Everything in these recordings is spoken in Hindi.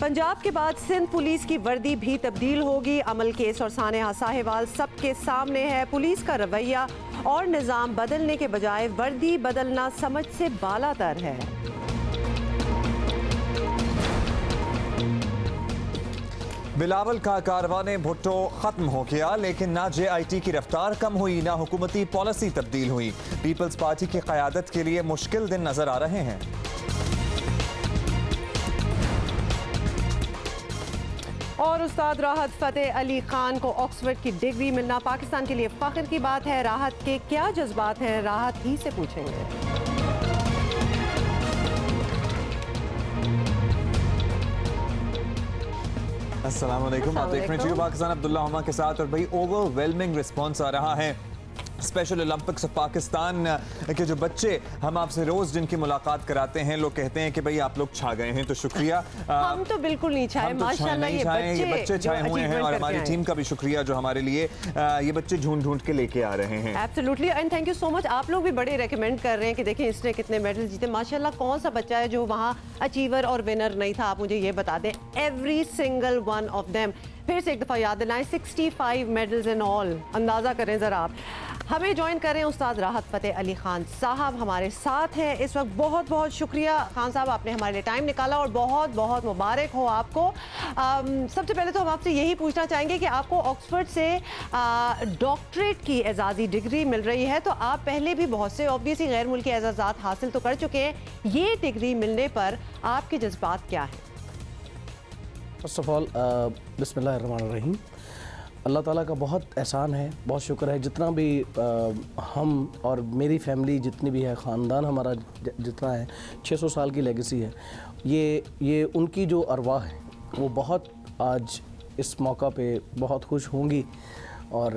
पंजाब के बाद सिंध पुलिस की वर्दी भी तब्दील होगी। अमल केस और सानेहा साहिवाल सबके सामने है। पुलिस का रवैया और निज़ाम बदलने के बजाय वर्दी बदलना समझ से बालातर है। बिलावल का कारवाने भुट्टो खत्म हो गया, लेकिन ना JIT की रफ्तार कम हुई, ना हुकूमती पॉलिसी तब्दील हुई। पीपल्स पार्टी की क़यादत के लिए मुश्किल दिन नजर आ रहे हैं। और उस्ताद राहत फ़तेह अली खान को ऑक्सफोर्ड की डिग्री मिलना पाकिस्तान के लिए फ़ख्र की बात है। राहत के क्या जज्बात हैं, राहत ही से पूछेंगे। अस्सलाम वालेकुम, आप देख रहे हैं पाकिस्तान अब्दुल्ला हुमा के साथ। और भाई ओवरवेलमिंग रिस्पॉन्स आ रहा है स्पेशल ओलंपिक्स ऑफ पाकिस्तान के जो बच्चे हम आपसे रोज जिनकी मुलाकात कराते हैं, लोग कहते हैं कि भाई आप लोग छा गए हैं, तो शुक्रिया। हम तो बिल्कुल नहीं छाए, माशाल्लाह ये बच्चे छाए हुए हैं। और हमारी टीम का भी शुक्रिया जो हमारे लिए ये बच्चे ढूंढ ढूंढ के लेके आ रहे हैं। Absolutely, and thank you so much. आप लोग भी बड़े रेकमेंड कर रहे हैं कि देखें इसने कितने मेडल जीते। माशाल्लाह, कौन सा बच्चा है जो वहाँ अचीवर और विनर नहीं था, आप मुझे ये बता दें। Every single one of them. फिर से एक दफ़ा याद दिलाएं, 65 मेडल्स इन ऑल। अंदाज़ा करें ज़रा आप। हमें ज्वाइन करें उस्ताद राहत फ़तेह अली खान साहब हमारे साथ हैं इस वक्त। बहुत बहुत शुक्रिया खान साहब, आपने हमारे लिए टाइम निकाला और बहुत बहुत मुबारक हो आपको। सबसे पहले तो हम आपसे यही पूछना चाहेंगे कि आपको ऑक्सफोर्ड से डॉक्टरेट की एजाज़ी डिग्री मिल रही है, तो आप पहले भी बहुत से ऑब्वियसली गैर मुल्की एजाज़ात हासिल तो कर चुके हैं। ये डिग्री मिलने पर आपके जज्बात क्या हैं? फर्स्ट ऑफ ऑल बिस्मिल्लाहिर्रहमानिर्रहीम। अल्लाह ताला का बहुत एहसान है, बहुत शुक्र है। जितना भी हम और मेरी फैमिली जितनी भी है, ख़ानदान हमारा जितना है, 600 साल की लेगेसी है। ये उनकी जो अरवाह है वो बहुत आज इस मौका पे बहुत खुश होंगी। और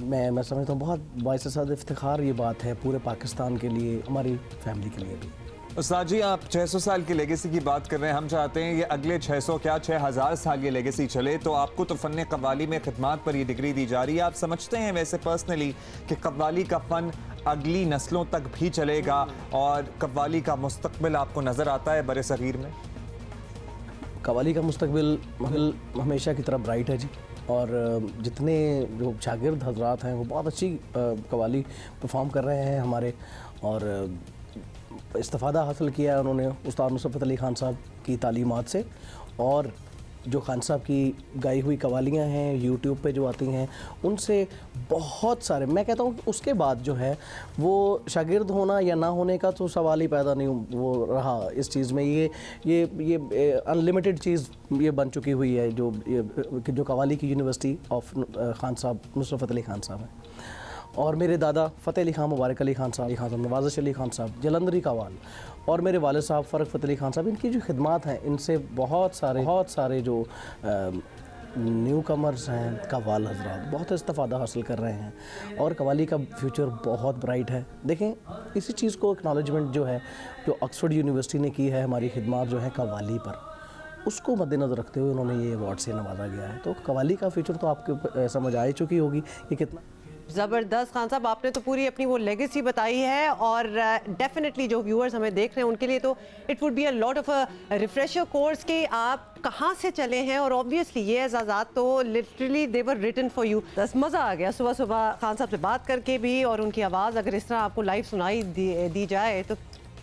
मैं समझता हूँ बहुत बाइस-ए-साद इफ्तिखार ये बात है पूरे पाकिस्तान के लिए, हमारी फैमिली के लिए भी। उस्ताद जी, आप 600 साल की लेगेसी की बात कर रहे हैं। हम चाहते हैं ये अगले 600 क्या 6000 साल ये लेगेसी चले। तो आपको तो फ़न कव्वाली में खिदमात पर ये डिग्री दी जा रही है। आप समझते हैं वैसे पर्सनली कि कव्वाली का फ़न अगली नस्लों तक भी चलेगा और कव्वाली का मुस्तकबिल आपको नज़र आता है बड़े सगीर में? कव्वाली का मुस्तकबिल हमेशा की तरह ब्राइट है जी। और जितने जो शागिर्द हजरात हैं वो बहुत अच्छी कव्वाली परफॉर्म कर रहे हैं हमारे, और इस्तिफ़ादा हासिल किया है उन्होंने उस्ताद नुसरत अली खान साहब की तालीमात से। और जो खान साहब की गाई हुई कवालियाँ हैं यूट्यूब पे जो आती हैं, उनसे बहुत सारे, मैं कहता हूँ उसके बाद जो है वो शागिर्द होना या ना होने का तो सवाल ही पैदा नहीं वो रहा इस चीज़ में। ये अनलिमिटेड चीज़ ये बन चुकी हुई है जो कवाली की यूनिवर्सिटी ऑफ खान साहब नुसरत अली खान साहब है। और मेरे दादा फ़तेह अली खान, मुबारक अली खान साहब, नवाज़िश अली खान साहब, जलंधरी कवाल, और मेरे वालिद साहब फ़र्क फ़तेह अली खान साहब, इनकी जो खिदमात हैं, इनसे बहुत सारे जो न्यू कमर्स हैं कव्वाल हजरात बहुत इस्तिफ़ादा हासिल कर रहे हैं। और कव्वाली का फ्यूचर बहुत ब्राइट है। देखें, इसी चीज़ को एक्नॉलेजमेंट जो है जो ऑक्सफोर्ड यूनिवर्सिटी ने की है हमारी खिदमात जो है कव्वाली पर, उसको मद्देनज़र रखते हुए उन्होंने ये अवार्ड से नवाजा गया है। तो कव्वाली का फ्यूचर तो आपको समझ आ चुकी होगी कि कितना ज़बरदस्त। खान साहब, आपने तो पूरी अपनी वो लेगेसी बताई है और डेफिनेटली जो व्यूअर्स हमें देख रहे हैं उनके लिए तो it would be a lot of a refresher course कि आप कहाँ से चले हैं। और ऑब्वियसली ये एजाज़ात तो literally they were written for you. बस मज़ा आ गया सुबह सुबह खान साहब से बात करके भी, और उनकी आवाज़ अगर इस तरह आपको लाइव सुनाई दी जाए तो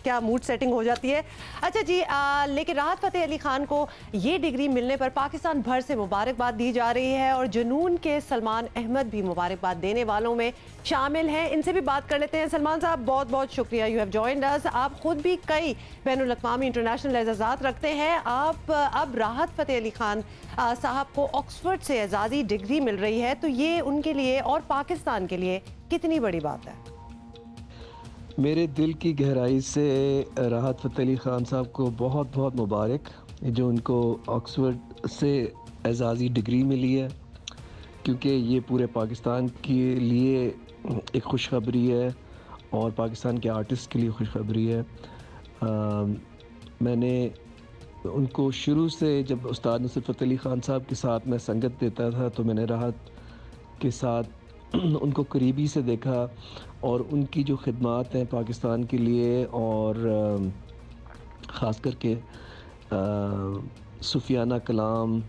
क्या मूड सेटिंग हो जाती है। अच्छा जी, लेकिन राहत फ़तेह अली खान को ये डिग्री मिलने पर पाकिस्तान भर से मुबारकबाद दी जा रही है और जुनून के सलमान अहमद भी मुबारकबाद देने वालों में शामिल हैं। इनसे भी बात कर लेते हैं। सलमान साहब, बहुत बहुत शुक्रिया, यू हैव जॉइंड अस। आप खुद भी कई बैनुल-अक़वामी इंटरनेशनल एजाज़ात रखते हैं। आप अब राहत फ़तेह अली खान साहब को ऑक्सफोर्ड से एजाज़ी डिग्री मिल रही है, तो ये उनके लिए और पाकिस्तान के लिए कितनी बड़ी बात है? मेरे दिल की गहराई से राहत फ़तेह अली ख़ान साहब को बहुत बहुत मुबारक जो उनको ऑक्सफोर्ड से एजाज़ी डिग्री मिली है, क्योंकि ये पूरे पाकिस्तान के लिए एक खुशखबरी है और पाकिस्तान के आर्टिस्ट के लिए खुशखबरी है। मैंने उनको शुरू से जब उस्ताद नुसरत फ़तेह अली ख़ान साहब के साथ मैं संगत देता था तो मैंने राहत के साथ उनको करीबी से देखा और उनकी जो खिदमात हैं पाकिस्तान के लिए और ख़ास करके सूफियाना कलाम,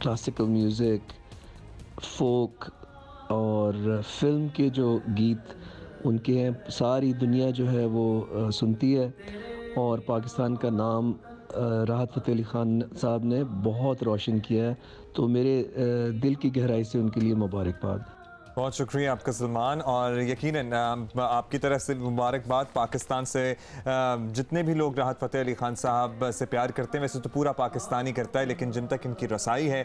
क्लासिकल म्यूज़िक, फोक और फिल्म के जो गीत उनके हैं, सारी दुनिया जो है वो सुनती है। और पाकिस्तान का नाम राहत फ़तेह अली ख़ान साहब ने बहुत रोशन किया है, तो मेरे दिल की गहराई से उनके लिए मुबारकबाद। बहुत शुक्रिया आपका सलमान, और यकीनन आपकी तरफ से मुबारकबाद। पाकिस्तान से जितने भी लोग राहत फ़तेह अली ख़ान साहब से प्यार करते हैं, वैसे तो पूरा पाकिस्तान ही करता है, लेकिन जिन तक इनकी रसाई है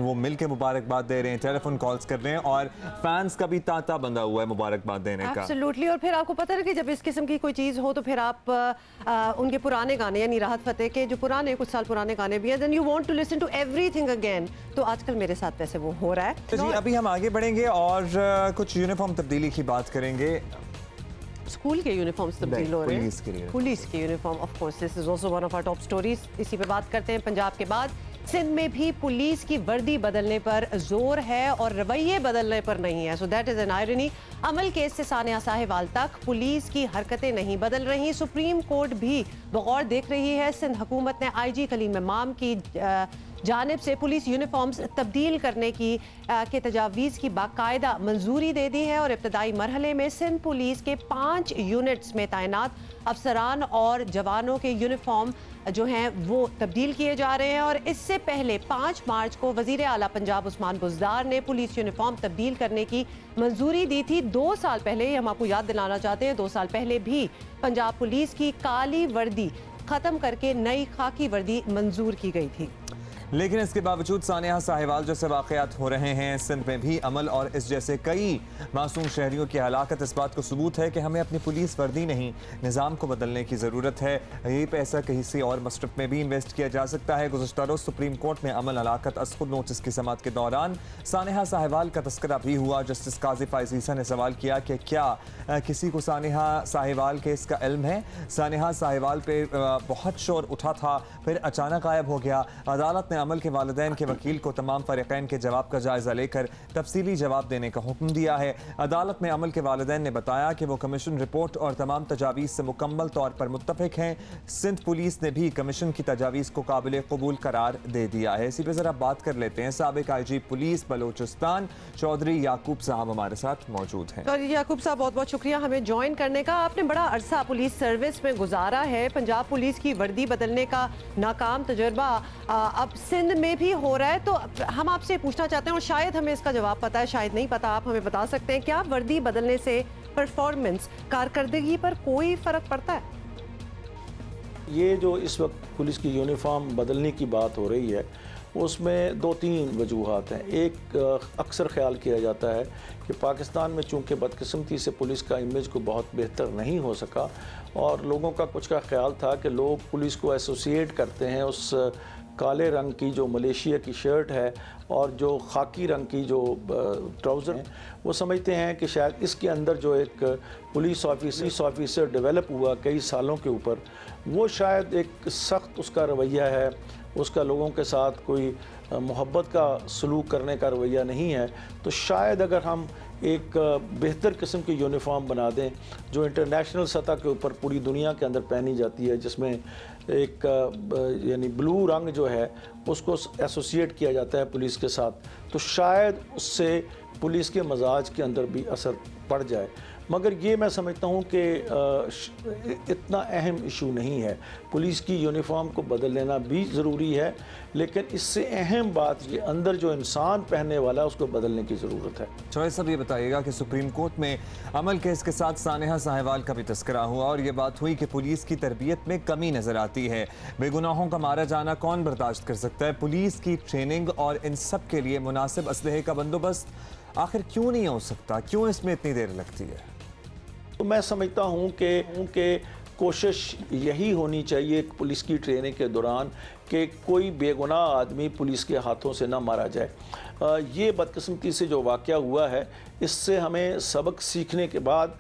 वो मिल के मुबारकबाद दे रहे हैं, टेलीफोन कॉल्स कर रहे हैं, और फैंस का भी तांता बंधा हुआ है मुबारकबाद देने का। एब्सोल्युटली। और फिर आपको पता है कि जब इस किस्म की कोई चीज़ हो तो फिर आप उनके पुराने गाने, यानी राहत फ़तेह के जो पुराने कुछ साल पुराने गाने भी हैं, then you want to listen to everything again. तो आजकल मेरे साथ वैसे वो हो रहा है। तो जी अभी हम आगे बढ़ेंगे और कुछ यूनिफॉर्म तब्दीली की बात करेंगे। स्कूल के यूनिफॉर्म्स तब्दील हो रहे हैं, पुलिस के लिए। पुलिस के uniform, of course this is also one of our top stories. इसी पे बात करते हैं। पंजाब के बाद सिंध में भी पुलिस की वर्दी बदलने पर जोर है और रवैये बदलने पर नहीं है। So that is an irony. Amal case से सानिया साहिवाल तक पुलिस की हरकतें नहीं बदल रही। सुप्रीम कोर्ट भी बगौर देख रही है। सिंध हुकूमत ने IG कलीम इमाम की जानिब से पुलिस यूनिफॉर्म्स तब्दील करने की के तजावीज़ की बाकायदा मंजूरी दे दी है, और इब्तदाई मरहले में सिंध पुलिस के 5 यूनिट्स में तैनात अफसरान और जवानों के यूनिफॉर्म जो हैं वो तब्दील किए जा रहे हैं। और इससे पहले 5 मार्च को वज़ीर आला पंजाब उस्मान बुज़दार ने पुलिस यूनिफॉर्म तब्दील करने की मंजूरी दी थी। 2 साल पहले, हम आपको याद दिलाना चाहते हैं, 2 साल पहले भी पंजाब पुलिस की काली वर्दी ख़त्म करके नई खाकी वर्दी मंजूर की गई थी। लेकिन इसके बावजूद सानिया साहिवाल जैसे वाक़यात हो रहे हैं सिंध में भी, अमल और इस जैसे कई मासूम शहरियों की हलाकत इस बात को सबूत है कि हमें अपनी पुलिस वर्दी नहीं, निज़ाम को बदलने की ज़रूरत है। ये पैसा किसी और मसरफ में भी इन्वेस्ट किया जा सकता है। गुज़श्ता रोज़ सुप्रीम कोर्ट में अमल हलाकत अज़ खुद नोटिस की समाअत के दौरान सानिया साहिवाल का तस्करा भी हुआ। जस्टिस काजी फ़ाइज़ ईसा ने सवाल किया कि क्या किसी को सानिया साहिवाल केस का इल्म है। सानिया साहिवाल पे बहुत शोर उठा था, फिर अचानक गायब हो गया। अदालत ने अमल के वालिदैन के वकील को तमाम फ़रीक़ैन के जवाब का जायज़ा लेकर तफसीली जवाब देने का हुक्म दिया है। अदालत में अमल के वालिदैन ने बताया कि वो कमीशन रिपोर्ट और तमाम तजावीज़ से मुकम्मल तौर पर मुत्तफ़िक हैं। सिंध पुलिस ने भी कमीशन की तजावीज़ को काबिल कबूल करार दे दिया है। इसी पर ज़रा बात कर लेते हैं। साबिक़ IG पुलिस बलोचिस्तान चौधरी याकूब साहब हमारे साथ मौजूद हैं। चौधरी याकूब साहब, बहुत बहुत शुक्रिया हमें ज्वाइन करने का। आपने बड़ा अरसा पुलिस सर्विस में गुजारा है। पंजाब पुलिस की वर्दी बदलने का नाकाम तजुर्बा अब सिंध में भी हो रहा है, तो हम आपसे पूछना चाहते हैं, और शायद हमें इसका जवाब पता है, शायद नहीं पता, आप हमें बता सकते हैं, क्या वर्दी बदलने से परफॉर्मेंस, कारकर्दगी पर कोई फ़र्क पड़ता है? ये जो इस वक्त पुलिस की यूनिफॉर्म बदलने की बात हो रही है, उसमें 2-3 वजूहात हैं। एक, अक्सर ख्याल किया जाता है कि पाकिस्तान में चूँकि बदकिस्मती से पुलिस का इमेज को बहुत बेहतर नहीं हो सका, और लोगों का कुछ का ख्याल था कि लोग पुलिस को एसोसिएट करते हैं उस काले रंग की जो मलेशिया की शर्ट है और जो खाकी रंग की जो ट्राउज़र हैं, वो समझते हैं कि शायद इसके अंदर जो एक पुलिस ऑफिसर डेवलप हुआ कई सालों के ऊपर, वो शायद एक सख्त उसका रवैया है, उसका लोगों के साथ कोई मोहब्बत का सलूक करने का रवैया नहीं है। तो शायद अगर हम एक बेहतर किस्म की यूनिफॉर्म बना दें जो इंटरनेशनल सतह के ऊपर पूरी दुनिया के अंदर पहनी जाती है, जिसमें एक यानी ब्लू रंग जो है उसको एसोसिएट किया जाता है पुलिस के साथ, तो शायद उससे पुलिस के मजाज के अंदर भी असर पड़ जाए। मगर ये मैं समझता हूँ कि इतना अहम इशू नहीं है। पुलिस की यूनिफॉर्म को बदल लेना भी ज़रूरी है, लेकिन इससे अहम बात ये अंदर जो इंसान पहनने वाला है उसको बदलने की ज़रूरत है। चौधरी साहब, ये बताइएगा कि सुप्रीम कोर्ट में अमल केस के साथ सानिया साहिवाल का भी तस्करा हुआ और ये बात हुई कि पुलिस की तरबियत में कमी नज़र आती है। बेगुनाहों का मारा जाना कौन बर्दाश्त कर सकता है? पुलिस की ट्रेनिंग और इन सब के लिए मुनासिब असलहे का बंदोबस्त आखिर क्यों नहीं हो सकता? क्यों इसमें इतनी देर लगती है? तो मैं समझता हूँ कि कोशिश यही होनी चाहिए पुलिस की ट्रेनिंग के दौरान कि कोई बेगुनाह आदमी पुलिस के हाथों से ना मारा जाए। ये बदकिस्मती से जो वाक़या हुआ है, इससे हमें सबक सीखने के बाद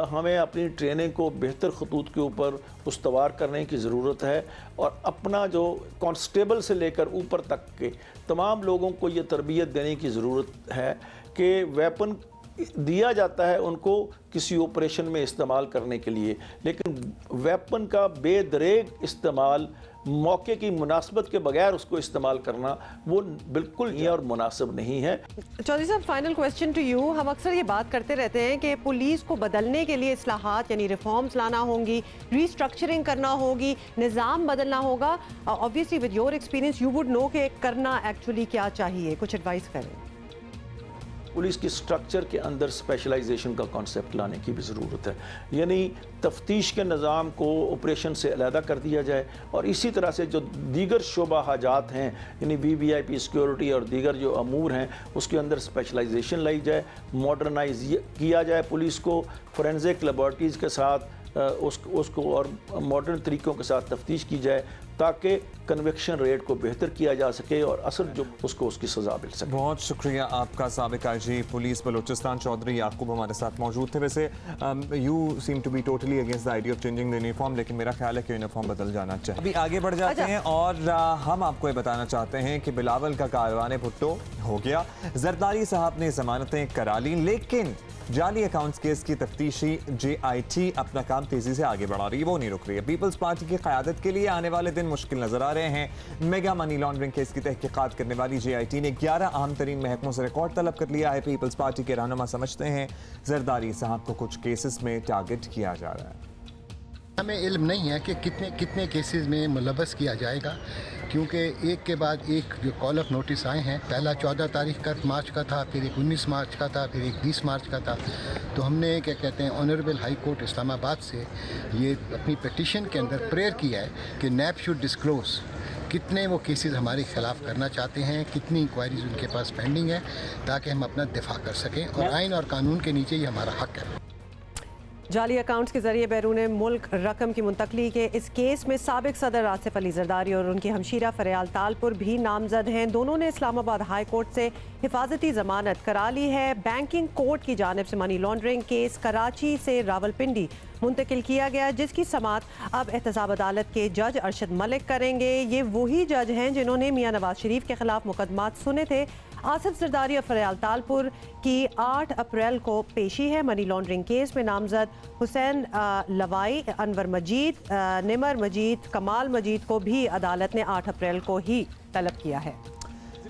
हमें अपनी ट्रेनिंग को बेहतर खतूत के ऊपर उस्तवार करने की ज़रूरत है, और अपना जो कांस्टेबल से लेकर ऊपर तक के तमाम लोगों को ये तरबियत देने की ज़रूरत है कि वेपन दिया जाता है उनको किसी ऑपरेशन में इस्तेमाल करने के लिए, लेकिन वेपन का बेदरेग इस्तेमाल, मौके की मुनासबत के बगैर उसको इस्तेमाल करना वो बिल्कुल ये और मुनासिब नहीं है। चौधरी साहब, फाइनल क्वेश्चन टू यू। हम अक्सर ये बात करते रहते हैं कि पुलिस को बदलने के लिए इस्लाहात यानी रिफॉर्म्स लाना होंगी, रीस्ट्रक्चरिंग करना होगी, निज़ाम बदलना होगा। Obviously with your experience you would know कि करना एक्चुअली क्या चाहिए, कुछ एडवाइस करें। पुलिस की स्ट्रक्चर के अंदर स्पेशलाइजेशन का कॉन्सेप्ट लाने की भी ज़रूरत है, यानी तफ्तीश के निज़ाम को ऑपरेशन से अलहदा कर दिया जाए और इसी तरह से जो दीगर शोबा हाजात हैं यानी VVIP सिक्योरिटी और दीगर जो अमूर हैं उसके अंदर स्पेशलाइजेशन लाई जाए, मॉडर्नाइज किया जाए पुलिस को, फोरेंसिक लेबॉर्टरीज़ के साथ उसको और मॉडर्न तरीक़ों के साथ तफ्तीश की जाए ताकि कन्विक्शन रेट को बेहतर किया जा सके और असर जो उसको उसकी सज़ा मिल सके। बहुत शुक्रिया आपका साबिक IG पुलिस बलूचिस्तान चौधरी याकूब हमारे साथ मौजूद थे। वैसे you seem to be totally against the idea of changing the uniform, लेकिन मेरा ख्याल है कि यूनिफॉर्म बदल जाना चाहिए। अभी आगे बढ़ जाते हैं और हम आपको ये बताना चाहते हैं कि बिलावल का कारवाने भुट्टो हो गया। जरदारी साहब ने जमानतें करा ली, लेकिन जाली अकाउंट्स केस की तफ्तीशी JIT अपना काम तेजी से आगे बढ़ा रही है, वो नहीं रुक रही है। पीपल्स पार्टी की क़यादत के लिए आने वाले दिन मुश्किल नजर आ रहे हैं। मेगा मनी लॉन्ड्रिंग केस की तहकीकात करने वाली JIT ने 11 अहम तरीन महकमों से रिकॉर्ड तलब कर लिया है। पीपल्स पार्टी के रहनुमा समझते हैं जरदारी साहब को कुछ केसेस में टारगेट किया जा रहा है। हमें इल्म नहीं है कि कितने केसेस में मुलव्वस किया जाएगा, क्योंकि एक के बाद एक जो कॉल ऑफ नोटिस आए हैं। पहला 14 तारीख का मार्च का था, फिर एक 19 मार्च का था, फिर एक 20 मार्च का था। तो हमने क्या कहते हैं ऑनरेबल हाई कोर्ट इस्लामाबाद से ये अपनी पिटीशन के अंदर प्रेयर किया है कि नैब शुड डिस्क्लोज कितने वो केसेस हमारे खिलाफ करना चाहते हैं, कितनी इंक्वायरीज उनके पास पेंडिंग है, ताकि हम अपना दिफा कर सकें और आइन और कानून के नीचे ही हमारा हक है। जाली अकाउंट्स के जरिए बैरून मुल्क रकम की मुंतकली के इस केस में साबिक सदर आसिफ अली जरदारी और उनकी हमशीरा फरियाल तालपुर भी नामजद हैं। दोनों ने इस्लामाबाद हाई कोर्ट से हिफाजती जमानत करा ली है। बैंकिंग कोर्ट की जानिब से मनी लॉन्ड्रिंग केस कराची से रावलपिंडी मुंतकिल किया गया, जिसकी समात अब एहतसाब अदालत के जज अरशद मलिक करेंगे। ये वही जज हैं जिन्होंने मियां नवाज शरीफ के खिलाफ मुकदमात सुने थे। आसिफ जरदारी और फरियाल तालपुर की 8 अप्रैल को पेशी है। मनी लॉन्ड्रिंग केस में नामजद हुसैन लवाई, अनवर मजीद, निमर मजीद, कमाल मजीद को भी अदालत ने 8 अप्रैल को ही तलब किया है।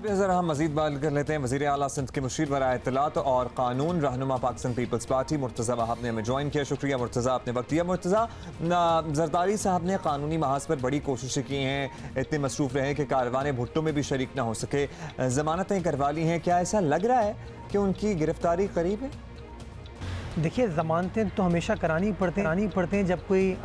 ज़रा हम मज़ीद बात कर लेते हैं। वज़ीर आला सिंध के मुशीर बराए इत्तलात और कानून रहनुमा पाकिस्तान पीपल्स पार्टी मुर्तज़ा वहाब ने हमें ज्वाइन किया। शुक्रिया मुर्तज़ा, आपने वक्त दिया। मुर्तज़ा, जरदारी साहब ने कानूनी महाज पर बड़ी कोशिशें की हैं, इतने मसरूफ़ रहे कि कारवाने भुट्टो में भी शरीक ना हो सके, ज़मानतें करवा ली हैं। क्या ऐसा लग रहा है कि उनकी गिरफ्तारी करीब है? देखिए, ज़मानतें तो हमेशा करानी पड़ते हैं जब कोई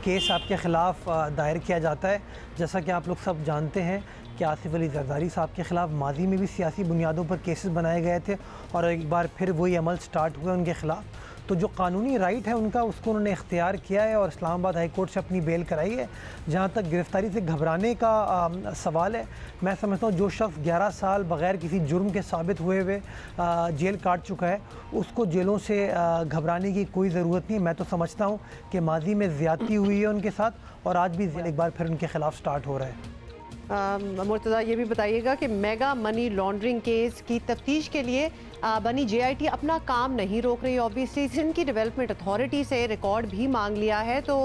केस आपके ख़िलाफ़ दायर किया जाता है। जैसा कि आप लोग सब जानते हैं कि आसिफ अली जरदारी साहब के ख़िलाफ़ माजी में भी सियासी बुनियादों पर केसेस बनाए गए थे और एक बार फिर वही अमल स्टार्ट हुआ उनके ख़िलाफ़। तो जो कानूनी राइट है उनका, उसको उन्होंने इख्तियार किया है और इस्लामाबाद हाई कोर्ट से अपनी बेल कराई है। जहाँ तक गिरफ्तारी से घबराने का सवाल है, मैं समझता हूँ जो शख्स 11 साल बग़ैर किसी जुर्म के साबित हुए जेल काट चुका है, उसको जेलों से घबराने की कोई ज़रूरत नहीं। मैं तो समझता हूँ कि माजी में ज़्यादती हुई है उनके साथ और आज भी एक बार फिर उनके ख़िलाफ़ स्टार्ट हो रहा है। मुर्तज़ा, ये भी बताइएगा कि मेगा मनी लॉन्ड्रिंग केस की तफ्तीश के लिए बनी JIT अपना काम नहीं रोक रही। ऑब्वियसली सिंध की डेवलपमेंट अथॉरिटी से रिकॉर्ड भी मांग लिया है। तो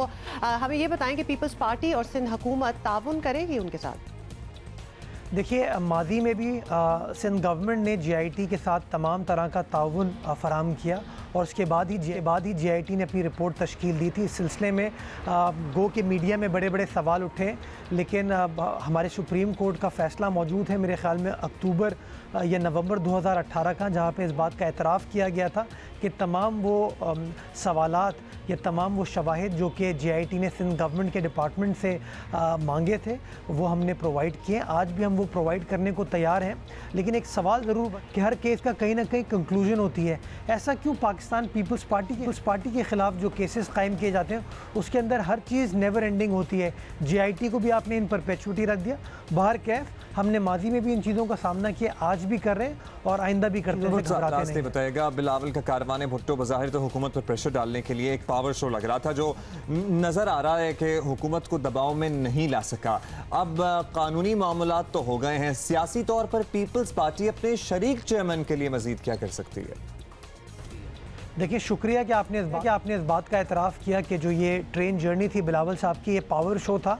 हमें ये बताएं कि पीपल्स पार्टी और सिंध हुकूमत ताउन करेगी उनके साथ? देखिए, माजी में भी सिंध गवर्नमेंट ने JIT के साथ तमाम तरह का ताउन फराहम किया और उसके बाद ही JIT ने अपनी रिपोर्ट तश्कील दी थी। इस सिलसिले में गो के मीडिया में बड़े बड़े सवाल उठे, लेकिन हमारे सुप्रीम कोर्ट का फ़ैसला मौजूद है मेरे ख़्याल में अक्टूबर या नवंबर 2018 का, जहाँ पे इस बात का एतराफ़ किया गया था कि तमाम वो सवालात या तमाम वो शवाहिद जो कि JIT ने सिंध गवर्नमेंट के डिपार्टमेंट से मांगे थे वो हमने प्रोवाइड किए। आज भी हम वो प्रोवाइड करने को तैयार हैं, लेकिन एक सवाल ज़रूर कि हर केस का कहीं ना कहीं कंक्लूजन होती है। ऐसा क्यों पाकिस्तान पीपल्स पार्टी के ख़िलाफ़ जो केसेस कायम किए जाते हैं उसके अंदर हर चीज़ नेवर एंडिंग होती है। JIT को भी आपने इन परपेचुइटी रख दिया। बाहर कैफ हमने माजी में भी इन चीज़ों का सामना किया, आज भी कर रहे हैं और आइंदा भी करते हैं। बताएगा, बिलावल का कारवाने भुट्टो बज़ाहिर तो हुकूमत पर प्रेशर डालने के लिए एक पावर शो लग रहा था, जो नज़र आ रहा है कि हुकूमत को दबाव में नहीं ला सका। अब कानूनी मामलात तो हो गए हैं, सियासी तौर पर पीपल्स पार्टी अपने शरीक चेयरमैन के लिए मजीद क्या कर सकती है? देखिए शुक्रिया कि आपने इस बात का एतराफ़ किया कि जो ये ट्रेन जर्नी थी बिलावल साहब की, ये पावर शो था।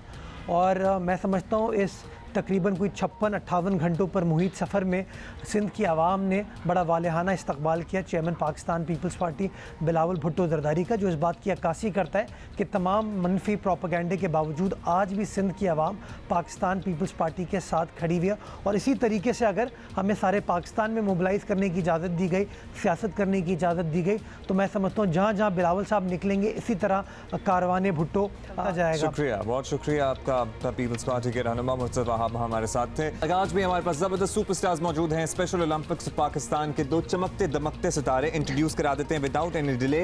और मैं समझता हूँ इस तकरीबन कोई 56-58 घंटों पर मुहित सफ़र में सिंध की आवाम ने बड़ा वालेहाना इस्तकबाल किया chairman Pakistan Peoples Party Bilawal Bhutto Zardari का, जो इस बात की अक्कासी करता है कि तमाम मनफी प्रोपेगेंडे के बावजूद आज भी सिंध की आवाम पाकिस्तान पीपल्स पार्टी के साथ खड़ी हुई है। और इसी तरीके से अगर हमें सारे पाकिस्तान में मोबिलाइज़ करने की इजाज़त दी गई, सियासत करने की इजाज़त दी गई, तो मैं समझता हूँ जहाँ जहाँ बिलावल साहब निकलेंगे इसी तरह कारवाने भुट्टो आ जाएगा। शुक्रिया, बहुत शुक्रिया आपका। पीपल्स पार्टी के रहनुमा मुस्तफा हमारे साथ थे। आज भी हमारे पास जबरदस्त सुपरस्टार्स मौजूद हैं। स्पेशल ओलंपिक्स पाकिस्तान के 2 चमकते दमकते सितारे इंट्रोड्यूस करा देते हैं without any delay.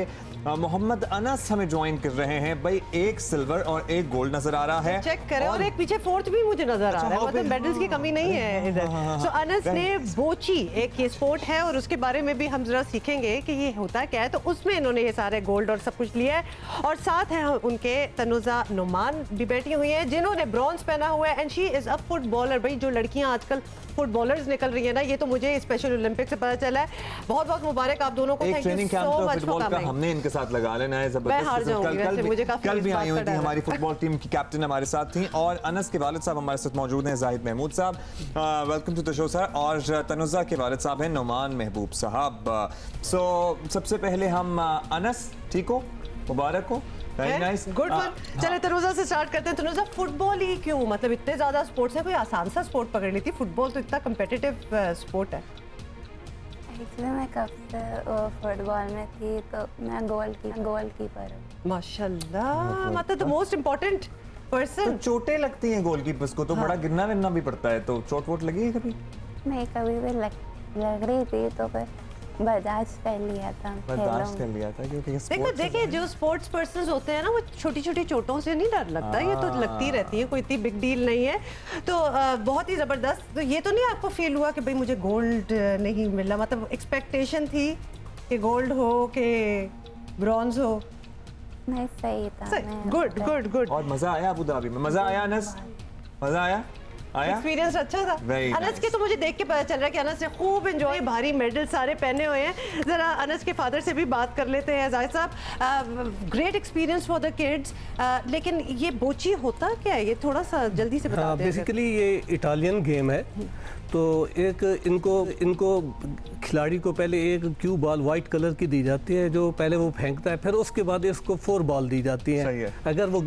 Mohammad Anas हमें ज्वाइन कर रहे हैं। भाई 1 सिल्वर और 1 गोल्ड नजर आ रहा है, चेक करें, और एक पीछे 4th भी मुझे नजर आ रहा है, मतलब मेडल्स की कमी नहीं है इधर। सो अनस ने बोची, एक ये स्पोर्ट है और उसके बारे में भी हम जरा सीखेंगे कि ये होता क्या है। तो उसमें इन्होंने ये सारे गोल्ड और सब कुछ लिया है। और साथ हैं उनके तनुजा नुमान भी बैठी हुई हैं जिन्होंने ब्रॉन्ज पहना हुआ है and she is a footballer. भाई जो लड़कियां आजकल फुटबॉलर्स निकल रही है ना, ये तो मुझे स्पेशल ओलंपिक से पता चला है। बहुत बहुत मुबारक आप दोनों को। एक थैंक ट्रेनिंग यू कैंप सो तो मच फुटबॉल फॉर का कमिंग। हमने इनके साथ लगा लेना है। मैं हार जाऊंगी वैसे, मुझे काफी कल भी इस बात आई हुई का थी, डर है। हमारी फुटबॉल टीम की कैप्टन हमारे साथ थी। और अनस के वालिद साहब हमारे साथ मौजूद हैं, जाहिद महमूद साहब, welcome to the show sir. और तनुजा के वालिद साहब हैं नुमान महबूब साहब। सो सबसे पहले हम अनस, ठीक हो, मुबारक हो, वेरी नाइस, गुड वन। चले तनुजा से स्टार्ट करते हैं। तनुजा फुटबॉल ही क्यों, मतलब इतने ज्यादा स्पोर्ट्स है, कोई आसान सा स्पोर्ट पकड़ ली थी? फुटबॉल तो इतना कम्पिटिटिव स्पोर्ट है। एक्चुअली मैं कब से फुटबॉल में थी, तो मैं गोल कीपर हूँ। माशाल्लाह, मतलब द मोस्ट इम्पोर्टेंट तो पर्सन। चोटें लगती हैं गोलकीपर्स को, तो बड़ा गिरना विरना भी पड़ता है, तो चोट वोट लगी है कभी? नहीं, कभी भी लग रही थी तो फिर बर्दाश्त कर लिया था। बर्दाश्त कर लिया था क्योंकि देखो देखिए, जो स्पोर्ट्स पर्सन्स होते हैं ना, वो छोटी छोटी चोटों से नहीं डर लगता, ये तो लगती रहती है, कोई इतनी बिग डील नहीं है। तो बहुत ही ज़बरदस्त। तो ये तो नहीं आपको फील हुआ कि भाई मुझे गोल्ड नहीं मिला, मतलब एक्सपेक्टेशन थी कि गोल्ड हो कि ब्रॉन्ज हो? नहीं, सही था। Good good good. और मजा आया अबू धाबी में? मजा आया अनस? मजा आया? एक्सपीरियंस अच्छा था। Very Anas nice. के तो मुझे देख के पता चल रहा है कि अनस ने खूब एंजॉय, भारी मेडल सारे पहने हुए हैं। जरा अनस के फादर से भी बात कर लेते हैं। जाहिद साहब, great experience for the kids, लेकिन ये बोची होता क्या है, ये थोड़ा सा जल्दी से बता दें। बेसिकली ये इटालियन गेम है। तो एक इनको खिलाड़ी को पहले एक क्यू बॉल वाइट कलर की दी जाती है, जो पहले वो फेंकता है, फिर उसके बाद इसको 4 बॉल दी जाती सही हैं। है। अगर वो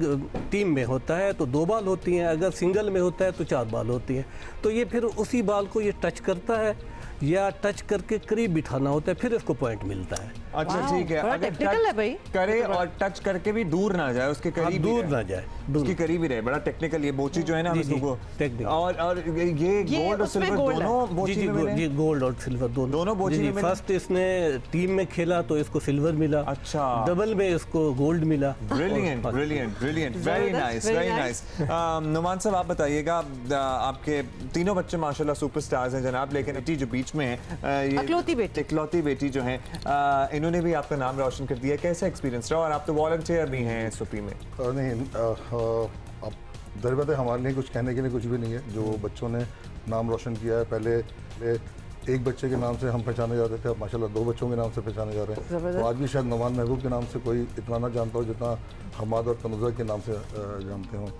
टीम में होता है तो 2 बॉल होती हैं, अगर सिंगल में होता है तो 4 बॉल होती हैं। तो ये फिर उसी बॉल को ये टच करता है या टच करके करीब बिठाना होता है, फिर इसको पॉइंट मिलता है। अच्छा Wow, ठीक है, बड़ा अगर technical है भाई। करे और टच करके भी दूर ना जाए, उसके करीब दूर ही ना रहे। जाए, उसके करीब ही रहे, बड़ा टेक्निकल। ये बोची जो है ना, जी, हम इसको technical। और ये गोल्ड और उसमें सिल्वर gold है। दोनों बोची में मिले? जी, गोल्ड और सिल्वर दोनों बोची में मिले? फर्स्ट इसने टीम में खेला तो इसको सिल्वर मिला। अच्छा। डबल में इसको गोल्ड मिला। Brilliant brilliant brilliant, very nice very very nice. Numan साहब आप बताइएगा, आपके तीनों बच्चे माशाल्लाह सुपरस्टार्स हैं जनाब, लेकिन बेटी जो बीच में है, ये इकलौती बेटी जो है, इन्होंने भी आपका नाम रोशन कर दिया। कैसा एक्सपीरियंस रहा? और आप तो वॉलंटियर भी हैं एसओपी में। नहीं, अब दरअसल हमारे लिए कुछ कहने के लिए कुछ भी नहीं है। जो बच्चों ने नाम रोशन किया है, पहले एक बच्चे के नाम से हम पहचाने जाते थे, अब माशाल्लाह 2 बच्चों के नाम से पहचाने जा रहे हैं। तो आज भी शायद नुमान महबूब के नाम से कोई इतना ना जानता हो जितना हमाद और तनुजा के नाम से जानते हों।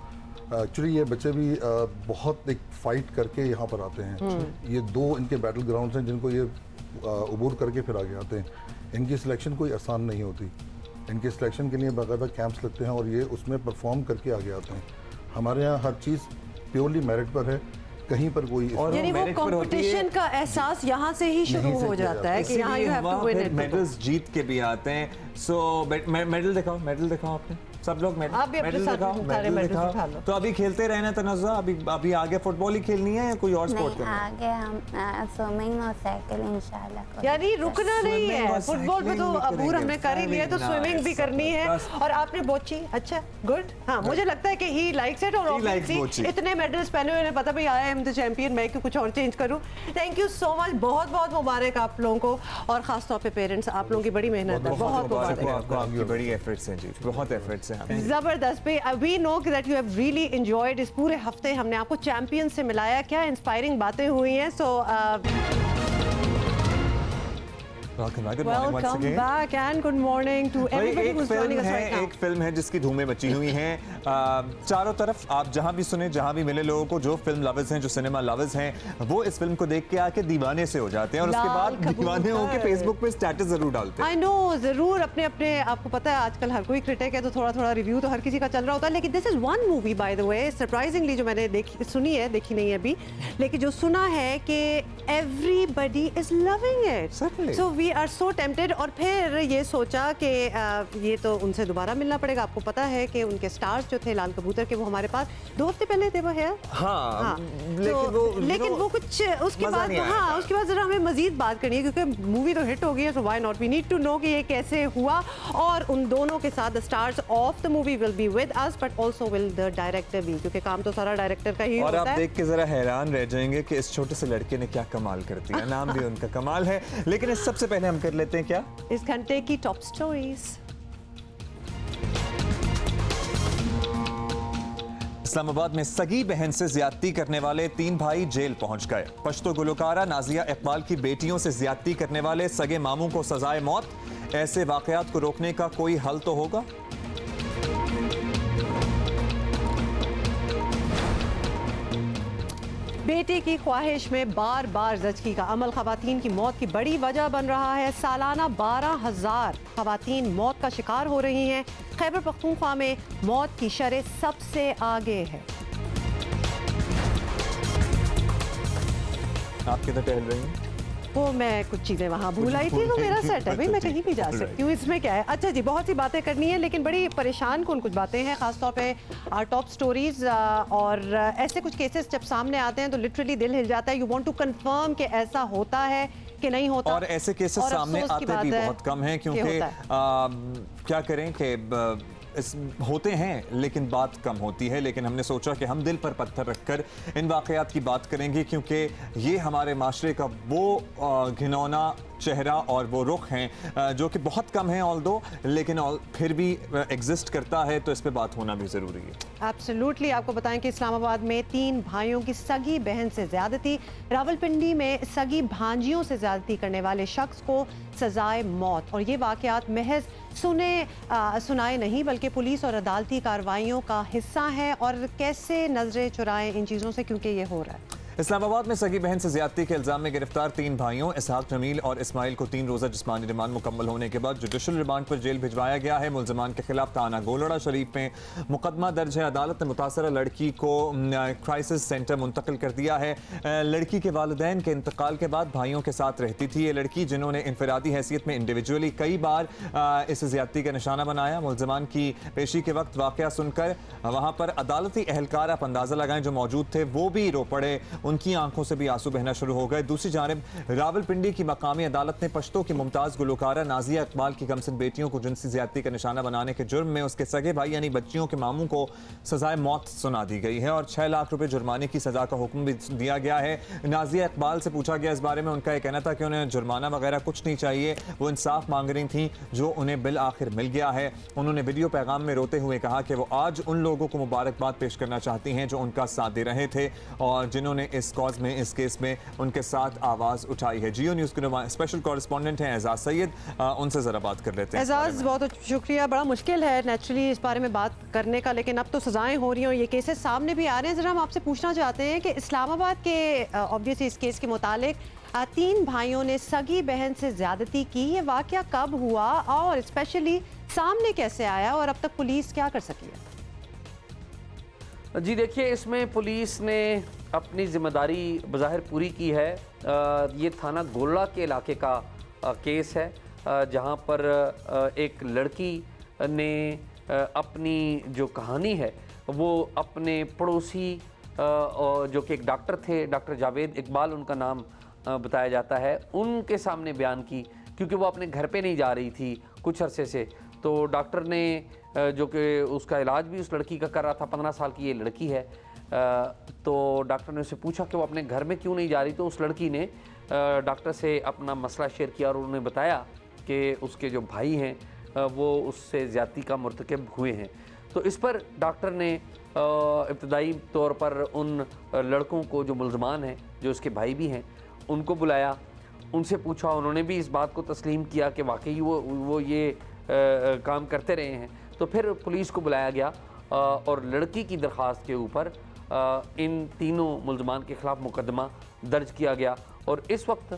एक्चुअली ये बच्चे भी बहुत एक फ़ाइट करके यहाँ पर आते हैं। ये 2 इनके बैटल ग्राउंड्स हैं जिनको ये अबूर करके फिर आगे आते हैं। इनकी सिलेक्शन कोई आसान नहीं होती, इनके सिलेक्शन के लिए बाकायदा कैंप्स लगते हैं और ये उसमें परफॉर्म करके आगे आते हैं। हमारे यहाँ हर चीज़ प्योरली मेरिट पर है, कहीं पर कोई और यानी वो मेरिट पर होती है। कंपटीशन का एहसास यहाँ से ही शुरू हो जाता है कि यहाँ you have to win it. Medals जीत के भी आते हैं। सो मेडल दिखाओ आपने, सब लोग आप भी अपने साथ सारे medals उठा लो। तो अभी खेलते रहना तनज़्ज़ा, अभी आगे फुटबॉल ही खेलनी है या कोई और स्पोर्ट नहीं, करना है? आगे हम स्विमिंग और साइकिल इंशाल्लाह। यानी रुकना नहीं Swimming है। और फुटबॉल पे तो cycling भी अबूर करेंगे। हमने कर ही लिया, तो Very स्विमिंग भी nice, करनी है। जबरदस्त। और आपने बोची, अच्छा गुड। हाँ, मुझे लगता है कि ही लाइक्स इट। और He likes obviously बोची। इतने मेडल्स पहने हुए, पता भाई आई एम द चैंपियन, मैं क्यों कुछ और चेंज करूं। थैंक यू सो मच, बहुत बहुत मुबारक आप लोगों को, और खास तौर पे पेरेंट्स, आप लोगों की बड़ी मेहनत है, बहुत मुबारक। आपको आपकी बड़ी एफर्ट्स हैं जी, बहुत एफर्ट्स हैं। जबरदस्त पे we know that you have really enjoyed. इस पूरे हफ्ते हमने आपको चैंपियन से मिलाया, क्या इंस्पायरिंग बातें हुई हैं। सो Welcome back. Good morning once Welcome again. back and good morning to भाई, everybody एक who's फिल्म joining us है, right now. एक फिल्म है जिसकी धूमें मची हुई हैं चारों तरफ। आप जहां भी सुने, जहां भी मिले लोगों को, जो फिल्म लवर्स हैं, जो सिनेमा लवर्स हैं, वो इस फिल्म को देख के आके दीवाने से हो जाते हैं और उसके लाल बाद दीवाने कबूतर। होकर फेसबुक पे स्टेटस जरूर डालते हैं। आई नो, जरूर अपने अपने, आपको पता है आजकल हर कोई क्रिटिक है तो थोड़ा थोड़ा रिव्यू तो हर किसी का चल रहा होता है, लेकिन this is one movie by the way, surprisingly, जो मैंने सुनी है, देखी नहीं है अभी, लेकिन जो सुना है कि everybody is loving it, Certainly. So we are so tempted. और फिर ये सोचा कि ये तो उनसे दोबारा मिलना पड़ेगा। आपको पता है कि उनके स्टार्स जो थे लाल कबूतर के, वो हमारे पास 2 हफ्ते पहले थे, वो है हाँ, लेकिन वो कुछ उसके मजा बाद, नहीं आया हाँ, था। उसके बाद जरा हमें मजीद बात करनी है क्योंकि मूवी तो हिट हो गई है, so why not, we need to know कि ये कैसे हुआ। और उन दोनों के साथ the stars of the movie will be with us, but also will the director भी, क्योंकि काम तो सारा डायरेक्टर का ही और होता आप है। देख के जरा हैरान रह जाएंगे कि इस छोटे से लड़के ने क्या कमाल कर दिया। नाम भी उनका कमाल है। लेकिन इस सबसे पहले हम कर लेते हैं क्या, इस घंटे की टॉप स्टोरीज। इस्लामाबाद में सगी बहन से ज्यादती करने वाले 3 भाई जेल पहुंच गए। पश्तो गुलकारा नाजिया इकबाल की बेटियों से ज्यादती करने वाले सगे मामू को सजाए मौत। ऐसे वाकयात को रोकने का कोई हल तो होगा। बेटे की ख्वाहिश में बार बार ज़चगी का अमल खवातीन की मौत की बड़ी वजह बन रहा है। सालाना 12,000 खवातीन मौत का शिकार हो रही हैं। खैबर पख्तूनख्वा में मौत की शरह सबसे आगे है। आप किधर टहल रही हैं? वो मैं कुछ चीज़ें वहाँ भूल आई थी, तो मेरा सेट है भाई, मैं कहीं भी जा सकती हूँ, इसमें क्या है। अच्छा जी, बहुत सी बातें करनी है, लेकिन बड़ी परेशान कौन कुछ बातें हैं, खासतौर पे टॉप स्टोरीज। और ऐसे कुछ केसेस जब सामने आते हैं तो लिटरली दिल हिल जाता है। यू वांट टू कंफर्म कि ऐसा होता है कि नहीं होता, और ऐसे केसेस और सामने अफसोस की आते बात भी है बहुत कम हैं, कि क्योंकि होता है। क्या करें कि होते हैं लेकिन बात कम होती है। लेकिन हमने सोचा कि हम दिल पर पत्थर रखकर इन वाकयात की बात करेंगे, क्योंकि ये हमारे माशरे का वो घिनौना चेहरा और वो रुख हैं जो कि बहुत कम है ऑल्दो, लेकिन फिर भी एग्जिस्ट करता है, तो इस पे बात होना भी ज़रूरी है। एब्सोल्युटली। आपको बताएं कि इस्लामाबाद में 3 भाइयों की सगी बहन से ज्यादती, रावलपिंडी में सगी भांजियों से ज्यादती करने वाले शख्स को सजाए मौत। और ये वाकयात महज सुनाए नहीं, बल्कि पुलिस और अदालती कार्रवाइयों का हिस्सा है। और कैसे नजरें चुराएं इन चीज़ों से, क्योंकि ये हो रहा है। इस्लामाबाद में सगी बहन से ज्यादती के इल्जाम में गिरफ्तार 3 भाइयों इसहाक जमील और इस्माइल को 3 रोजा जिस्मानी रिमांड मुकम्मल होने के बाद जुडिशल रिमांड पर जेल भिजवाया गया है। मुलजमान के खिलाफ थाना गोलड़ा शरीफ में मुकदमा दर्ज है। अदालत ने मुतासरा लड़की को क्राइसिस सेंटर मुंतकिल कर दिया है। लड़की के वालिदैन के इंतकाल के बाद भाइयों के साथ रहती थी ये लड़की, जिन्होंने इनफरादी हैसियत में इंडिविजुअली कई बार इस ज्यादती का निशाना बनाया। मुलजमान की पेशी के वक्त वाकया सुनकर वहाँ पर अदालती एहलकार, आप अंदाजा लगाएं, जो मौजूद थे वो भी रो पड़े, उनकी आंखों से भी आंसू बहना शुरू हो गए। दूसरी जानिब रावलपिंडी की मकामी अदालत ने पश्तो की मुमताज गुलकारा नाजिया इकबाल की कमसिन बेटियों को जिनसी ज्यादती का निशाना बनाने के जुर्म में उसके सगे भाई यानी बच्चियों के मामू को सजाए मौत सुना दी गई है और 6 लाख रुपए जुर्माने की सजा का हुक्म भी दिया गया है। नाजिया इकबाल से पूछा गया इस बारे में, उनका यह कहना था कि उन्हें जुर्माना वगैरह कुछ नहीं चाहिए, वो इंसाफ मांग रही थी जो उन्हें बिल आखिर मिल गया है। उन्होंने वीडियो पैगाम में रोते हुए कहा कि वो आज उन लोगों को मुबारकबाद पेश करना चाहती हैं जो उनका साथ दे रहे थे और जिन्होंने इस कॉज में, इस केस में उनके साथ आवाज उठाई है। जियो न्यूज़ के स्पेशल कॉरेस्पॉन्डेंट हैं एजाज सैयद, उनसे जरा बात कर लेते हैं। एजाज, बहुत शुक्रिया। बड़ा मुश्किल है नेचुरली इस बारे में बात करने का, लेकिन अब तो सजाएं हो रही हैं और ये केसेस सामने भी आ रहे हैं। जरा हम आपसे पूछना चाहते हैं कि इस्लामाबाद के ऑब्वियसली इस केस के मुतालिक 3 भाइयों ने सगी बहन से ज्यादती की, ये वाकया कब हुआ और स्पेशली सामने कैसे आया और अब तक पुलिस क्या कर सकी है? जी देखिए, इसमें पुलिस ने अपनी जिम्मेदारी बज़ाहिर पूरी की है। ये थाना गोलड़ा के इलाके का केस है, जहां पर एक लड़की ने अपनी जो कहानी है वो अपने पड़ोसी जो कि एक डॉक्टर थे, डॉक्टर जावेद इकबाल उनका नाम बताया जाता है, उनके सामने बयान की, क्योंकि वो अपने घर पे नहीं जा रही थी कुछ अरसे से। तो डॉक्टर ने जो कि उसका इलाज भी उस लड़की का कर रहा था, 15 साल की ये लड़की है, तो डॉक्टर ने उससे पूछा कि वो अपने घर में क्यों नहीं जा रही। तो उस लड़की ने डॉक्टर से अपना मसला शेयर किया और उन्होंने बताया कि उसके जो भाई हैं वो उससे ज़्यादती का मुर्तकब हुए हैं। तो इस पर डॉक्टर ने इब्तदाई तौर पर उन लड़कों को जो मुल्ज़मान हैं, जो उसके भाई भी हैं, उनको बुलाया उनसे पूछा, उन्होंने भी इस बात को तस्लीम किया कि वाकई वो ये काम करते रहे हैं। तो फिर पुलिस को बुलाया गया और लड़की की दरख्वास्त के ऊपर इन तीनों मुल्ज़मान के ख़िलाफ़ मुकदमा दर्ज किया गया। और इस वक्त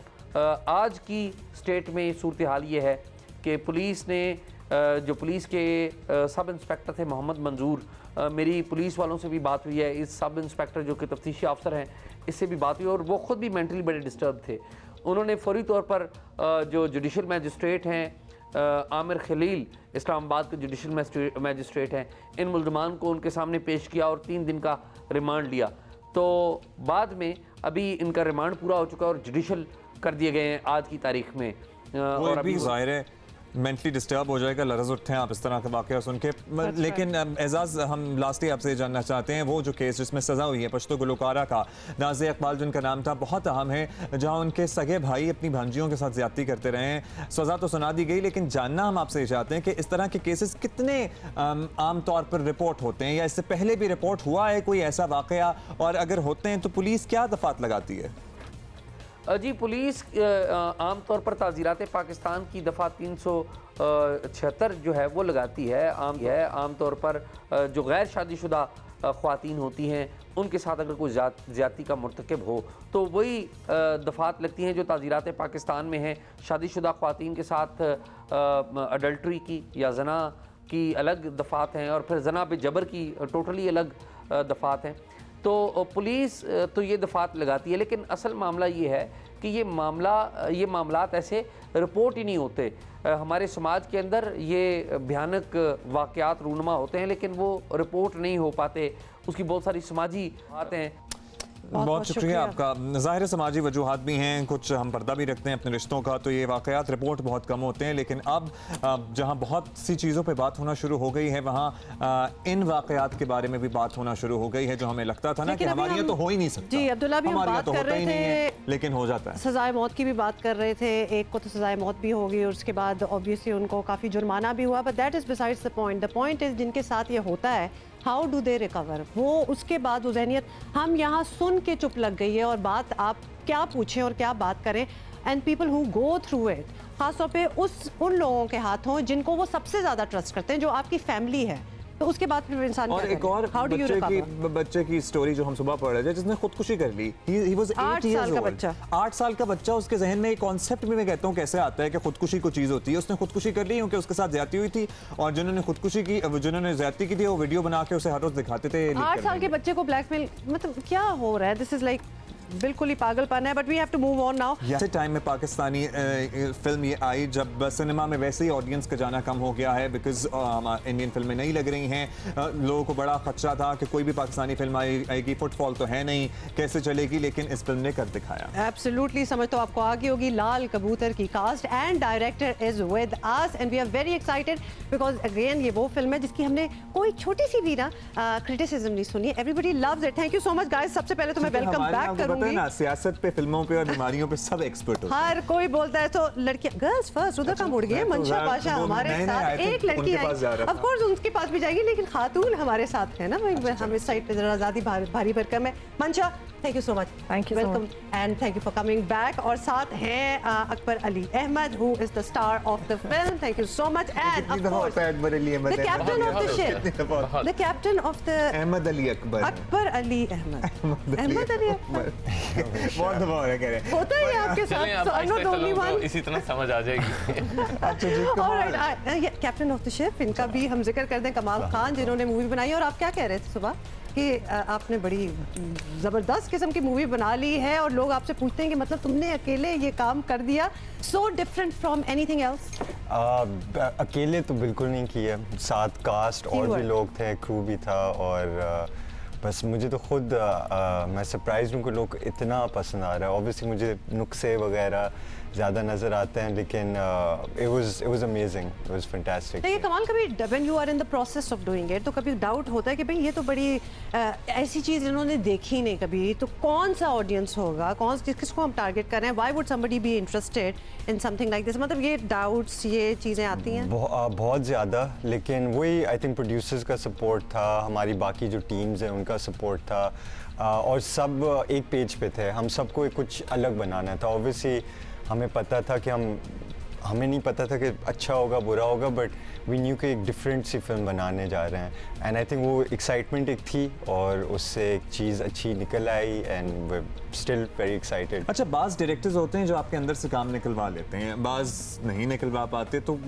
आज की स्टेट में सूरत हाल ये है कि पुलिस ने जो पुलिस के सब इंस्पेक्टर थे मोहम्मद मंजूर, मेरी पुलिस वालों से भी बात हुई है, इस सब इंस्पेक्टर जो कि तफ्तीशी अफसर हैं इससे भी बात हुई और वो ख़ुद भी मेंटली बड़े डिस्टर्ब थे। उन्होंने फौरी तौर पर जो जुडिशल मैजिस्ट्रेट हैं आमिर खलील, इस्लामाबाद के जुडिशल मैजिस्ट्रेट हैं, इन मुल्ज़मान को उनके सामने पेश किया और 3 दिन का रिमांड लिया। तो बाद में अभी इनका रिमांड पूरा हो चुका है और जुडिशल कर दिए गए हैं आज की तारीख में। और अभी ज़ाहिर है मेंटली डिस्टर्ब हो जाएगा, लरज़ उठते हैं आप इस तरह के वाक़या सुन के। लेकिन एजाज़, हम लास्टली आपसे जानना चाहते हैं वो जो केस जिसमें सज़ा हुई है पश्तो गुलकारा का, नाज़िया इकबाल जिनका नाम था, बहुत अहम है, जहां उनके सगे भाई अपनी भांजियों के साथ ज़्यादती करते रहे हैं। सज़ा तो सुना दी गई, लेकिन जानना हम आपसे चाहते हैं कि इस तरह के केसेस कितने आम तौर पर रिपोर्ट होते हैं, या इससे पहले भी रिपोर्ट हुआ है कोई ऐसा वाक़या, और अगर होते हैं तो पुलिस क्या दफ़ात लगाती है? जी, पुलिस आम तौर पर ताज़ीरात पाकिस्तान की दफ़ा 376 जो है वो लगाती है। आम तौर पर जो गैर शादीशुदा ख़वातीन होती हैं उनके साथ अगर कोई ज़्यादती का मुर्तकब हो तो वही दफ़ात लगती हैं जो ताज़ीरात पाकिस्तान में हैं। शादीशुदा ख़वातीन के साथ अडल्ट्री की या जना की अलग दफ़ात हैं और फिर जना पे जबर की टोटली अलग दफ़ात हैं। तो पुलिस तो ये दफ़ात लगाती है, लेकिन असल मामला ये है कि ये मामलात ऐसे रिपोर्ट ही नहीं होते। हमारे समाज के अंदर ये भयानक वाक़यात रूनुमा होते हैं, लेकिन वो रिपोर्ट नहीं हो पाते। उसकी बहुत सारी समाजी बातें हैं। बहुत शुक्रिया आपका। ज़ाहिर समाजी वजूहात भी हैं, कुछ हम पर्दा भी रखते हैं अपने रिश्तों का, तो ये वाक़यात रिपोर्ट बहुत कम होते हैं। लेकिन अब जहाँ बहुत सी चीज़ों पे बात होना शुरू हो गई है, वहाँ इन वाक़यात के बारे में भी बात होना शुरू हो गई है, जो हमें लगता था ना कि हमारे यहाँ तो हो ही नहीं सकता। जी अब्दुल्ला, भी हम बात कर रहे थे, लेकिन हो जाता है। सजाए मौत की भी बात कर रहे थे, एक को तो सजाए मौत भी होगी और उसके बाद ऑब्वियसली उनको काफ़ी जुर्माना भी हुआ, but that is besides the point. The point is जिनके साथ ये होता है, हाउ डू दे रिकवर? वो उसके बाद वो ज़हनियत हम यहाँ सुन के चुप लग गई है और बात आप क्या पूछें और क्या बात करें, and people who go through it, ख़ासतौर पे उन लोगों के हाथ हों जिनको वो सबसे ज़्यादा ट्रस्ट करते हैं, जो आपकी फैमिली है, तो उसके बाद फिर इंसान और एक और बच्चे की स्टोरी जो हम सुबह पढ़ रहे थे जिसने खुदकुशी कर ली। He was 8 years old। 8 साल का बच्चा, उसके जहन में एक कॉन्सेप्ट भी मैं कहता हूँ कैसे आता है कि खुदकुशी को चीज़ होती है। उसने खुदकुशी कर ली क्योंकि उसके साथ ज्यादती हुई थी, और जिन्होंने ज्यादती की थी वो वीडियो बना के उसे हर रोज दिखाते थे। 8 साल के बच्चे को ब्लैकमेल, मतलब क्या हो रहा है? दिस इज लाइक बिल्कुल ही पागलपन है, but we have to move on now. ऐसे टाइम में पाकिस्तानी फिल्म ये आई जब सिनेमा में वैसे ही ऑडियंस का जाना कम हो गया है, बिकॉज इंडियन फिल्में नहीं लग रही हैं। लोगों को बड़ा खदशा था कि कोई भी पाकिस्तानी फिल्म आएगी, फुटफॉल तो है नहीं, कैसे चलेगी, लेकिन इस फिल्म ने कर दिखाया। एब्सोल्युटली, समझ तो आपको आ गई होगी। लाल कबूतर की cast and director is with us and we are very excited because again ये वो फिल्म है जिसकी हमने कोई छोटी सी भी ना क्रिटिसिज्म नहीं सुनी। Everybody loves it. Thank you so much guys. सबसे पहले तो मैं वेलकम बैक करूंगी। ना सियासत पे, फिल्मों पे और बीमारियों पे सब एक्सपर्ट होते हैं। हर कोई बोलता है तो लड़कियां गर्ल्स फर्स्ट, उधर का मुड़ गए। मंशा पाशा हमारे साथ, एक लड़की आई, ऑफ कोर्स उनके पास भी जाएगी, लेकिन खातून हमारे साथ है ना भाई। हम इस साइड पे जरा ज्यादा भारी भरकम है। Mansha, thank you so much. Thank you, welcome and thank you for coming back. और साथ हैं Akbar Ali Ahmad who is the star of the film. Thank you so much. And of course Akbar Ali Ahmad, the captain of the ship, the captain of the Ahmad Ali Akbar, Akbar Ali Ahmad, Ahmad Ali Akbar. बहुत दबाव है, कह रहे होता है आपके साथ, I know the only one, इसी तरह समझ आ जाएगी। Alright, captain of the ship, इनका भी हम जिक्र कर दें। कमाल खान जिन्होंने मूवी बनाई। और आप क्या कह रहे थे सुबह कि आपने बड़ी ज़बरदस्त किस्म की मूवी बना ली है और लोग आपसे पूछते हैं कि मतलब तुमने अकेले ये काम कर दिया, so different from anything else? अकेले तो बिल्कुल नहीं किया, साथ कास्ट और भी लोग थे, क्रू भी था, और बस मुझे तो खुद मैं सरप्राइज हूँ कि लोग इतना पसंद आ रहा है। ऑब्वियसली मुझे नुक्से वगैरह ज़्यादा नज़र आते हैं, लेकिन it was amazing, it was fantastic। तो ये कमाल, कभी when you are in the process of doing it तो कभी डाउट होता है कि भाई ये तो बड़ी ऐसी चीज़ इन्होंने देखी नहीं कभी, तो कौन सा ऑडियंस होगा, किसको हम टारगेट कर रहे हैं, why would somebody be interested in something like this? मतलब ये डाउट्स, ये चीज़ें आती हैं बहुत ज़्यादा, लेकिन वही आई थिंक प्रोड्यूसर्स का सपोर्ट था, हमारी बाकी जो टीम्स हैं उनका सपोर्ट था, और सब एक पेज पे थे, हम सबको कुछ अलग बनाना था। ऑब्वियसली हमें पता था कि हमें नहीं पता था कि अच्छा होगा बुरा होगा, बट वी न्यू कि एक डिफरेंट सी फिल्म बनाने जा रहे हैं। एंड आई थिंक वो एक्साइटमेंट एक थी और उससे एक चीज़ अच्छी निकल आई and we still very excited. अच्छा, बाज़ डायरेक्टर्स होते हैं जो आपके अंदर से काम निकलवा लेते हैं, बाज़ नहीं निकलवा पाते, तो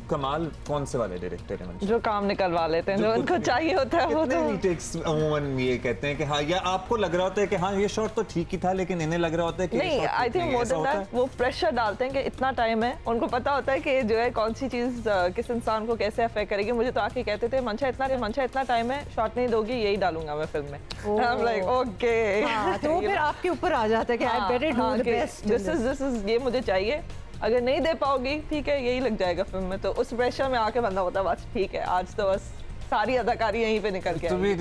कमाल कौन से वाले डायरेक्टर हैं जो काम निकलवा लेते हैं, जो उनको चाहिए होता है वो तो रीटेक्स अमूमन ये कहते हैं कि हाँ, या आपको लग रहा होता है कि हाँ ये शॉट तो ठीक ही था, लेकिन इन्हें लग रहा होता है कि नहीं, I think more than that वो प्रेशर डालते हैं कि इतना टाइम है, उनको पता होता है कि जो है कौन सी चीज़ किस इंसान को कैसे अफेक्ट करेगी। मुझे तो आके कहते थे मंशा इतना टाइम है, शॉट नहीं दोगी यही डालूंगा मैं फिल्म में। आई एम लाइक ओके, तो फिर आपके ऊपर आ जाता है कि I better do the best, this is ये मुझे चाहिए, अगर नहीं दे पाओगी ठीक है यही लग जाएगा फिल्म में। तो उस प्रेशर में आके बंदा होता है बस ठीक है, आज तो बस सारी अदाकारी यहीं पे निकल के आई।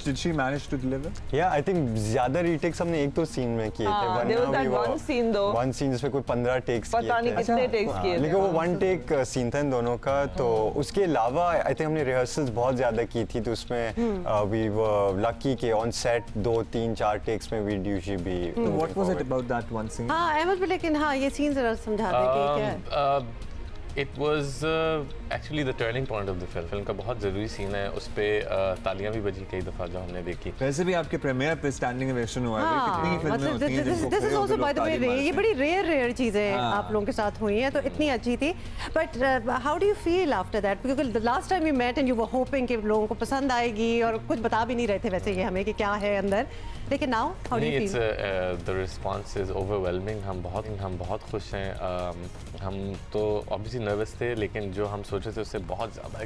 Did she manage to deliver? Yeah, I think ज़्यादा रीटेक्स हमने एक दो सीन में किए थे। There was that one scene though। One scene जिसमें कोई 15 टेक्स किए थे। पता नहीं कितने टेक्स किए थे। लेकिन वो वन टेक सीन था इन दोनों का। तो उसके अलावा आई थिंक हमने रिहर्सल्स बहुत ज़्यादा की थी, तो उसमें we were lucky कि on set 2, 3, 4 टेक्स में we'd usually be। What was it about that one scene? हाँ अहमद, लेकिन हाँ ये सीन जरा समझा दें कि क्या। It was actually the turning point of the film. Film का बहुत ज़रूरी सीन है, उस पर तालियां भी बजी कई दफ़ा जो हमने देखी। वैसे भी आपके प्रीमियर पे स्टैंडिंग ओवेशन हुआ है, कितनी फिल्में होती हैं जिनको this is also by the way ये बड़ी रेयर चीजें आप लोगों के साथ हुई हैं, तो इतनी अच्छी थी। But how do you feel after that, because the last time we met and you were hoping कि लोगों को पसंद आएगी, और कुछ बता भी नहीं रहे थे वैसे ये हमें कि क्या है अंदर, लेकिन now how do you feel? The response is overwhelming. हम बहुत खुश हैं। हम तो ऑब्वियसली नर्वस थे, लेकिन जो हम सोचे थे उससे बहुत ज़्यादा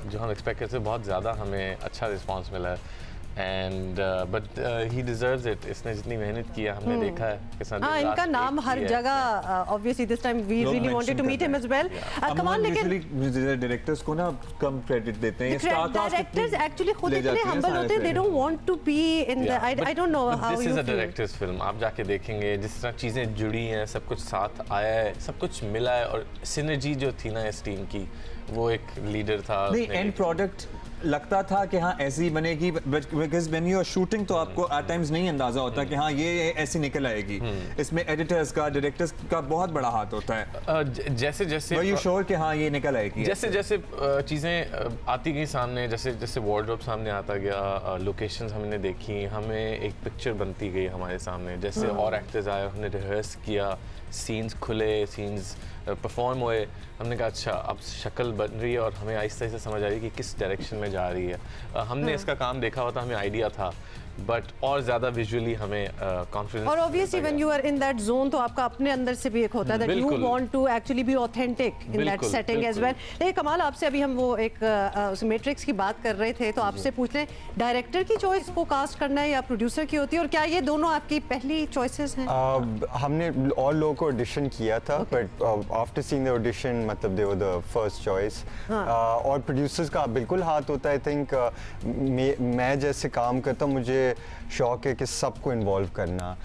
जो हम एक्सपेक्ट करते थे बहुत ज़्यादा हमें अच्छा रिस्पांस मिला है। And but he deserves it. इसने जितनी मेहनत किया हमने देखा है कि हाँ, इनका नाम हर जगह obviously this time we really wanted to meet him as well. Kamal, लेकिन डायरेक्टर्स को ना कम क्रेडिट देते हैं। डायरेक्टर्स एक्चुअली खुद इतने हम्बल होते हैं, they don't want to be in the I don't know how this you is a directors film. आप जाके देखेंगे जिस तरह चीज़ें जुड़ी हैं, सब कुछ साथ आया है, सब कुछ मिला है, और सिनर्जी जो थी ना इस टीम की, वो एक लीडर था। नहीं, एंड प्रोडक्ट लगता था कि हाँ ऐसी बनेगी, because when you are shooting तो आपको एट टाइम्स नहीं अंदाजा होता कि हाँ ये ऐसी निकल आएगी। इसमें एडिटर्स का, डायरेक्टर्स का बहुत बड़ा हाथ होता है। जैसे जैसे यू श्योर कि हाँ ये निकल आएगी? जैसे जैसे चीज़ें आती गई सामने, जैसे जैसे वार्डरोब सामने आता गया, लोकेशंस हमने देखी, हमें एक पिक्चर बनती गई हमारे सामने। जैसे और एक्टर्स आए, हमने रिहर्स किया, सीन्स खुले, सीन्स परफॉर्म हुए, हमने कहा अच्छा अब शक्ल बन रही है और हमें आहिस्ता आहिस्ता समझ आ रही है कि किस डायरेक्शन में जा रही है। हमने इसका काम देखा हुआ था, हमें आइडिया था, बट और ज़्यादा विजुअली हमें कॉन्फिडेंस। और obviously when you are in that zone तो आपका अपने अंदर से भी एक होता है that you want to actually be authentic in that setting as well. लेकिन कमाल, आपसे अभी हम वो एक उस मैट्रिक्स की बात कर रहे थे, तो आपसे पूछ लें डायरेक्टर की चॉइस को कास्ट करना है या प्रोड्यूसर की होती है, और क्या ये दोनों आपकी पहली चॉइसेस हैं? हमने और लोगों को ऑडिशन किया था, but after seeing the audition मतलब दे वर द फर्स्ट चॉइस। और प्रोड्यूसर्स का बिल्कुल हाथ होता है। आई थिंक मैं जैसे काम करता हूँ, मुझे शौक है कि सबको इन्वॉल्व करना।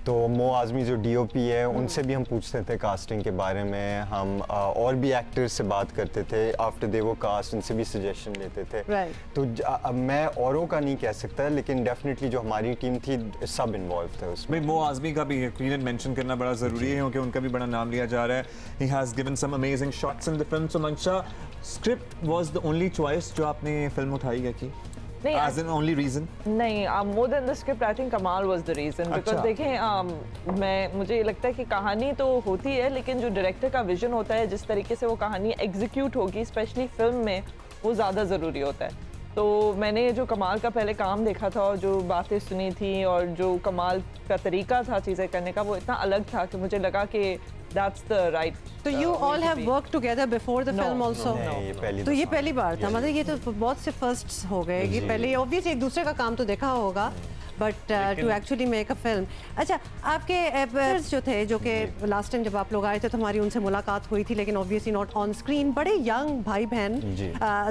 तो मो आज़मी जो डीओपी है, उनसे भी हम पूछते थे कास्टिंग के बारे में। हम और भी एक्टर्स से बात करते थे आफ्टर दे वो कास्ट, उनसे भी सजेशन लेते थे। तो अब मैं औरों का नहीं कह सकता, लेकिन डेफिनेटली जो हमारी टीम थी सब इन्वॉल्व थे उसमें। मो आज़मी का भी यकीनन मेंशन करना बड़ा ज़रूरी है, क्योंकि उनका भी बड़ा नाम लिया जा रहा है। He has given some amazing shots in the film. So Mansha, script was the only choice जो आपने फिल्म उठाई है की? नहीं, as an only reason? नहीं, more than the script, I think Kamal was the reason. Because देखें, मुझे लगता है कि कहानी तो होती है, लेकिन जो डायरेक्टर का विजन होता है, जिस तरीके से वो कहानी एग्जीक्यूट होगी, स्पेशली फिल्म में, वो ज़्यादा ज़रूरी होता है। तो मैंने जो कमाल का पहले काम देखा था और जो बातें सुनी थी और जो कमाल का तरीका था चीज़ें करने का, वो इतना अलग था कि मुझे लगा कि that's the right। तो you all have worked together before the film also? तो ये पहली बार था, मतलब ये तो बहुत से फर्स्ट्स हो गए कि पहले ऑब्वियसली एक दूसरे का काम तो देखा होगा, but to actually make a film. अच्छा, आपके एक्टर्स जो थे, जो कि लास्ट टाइम जब आप लोग आए थे तो हमारी उनसे मुलाकात हुई थी, लेकिन ऑब्वियसली नॉट ऑन स्क्रीन, बड़े यंग भाई बहन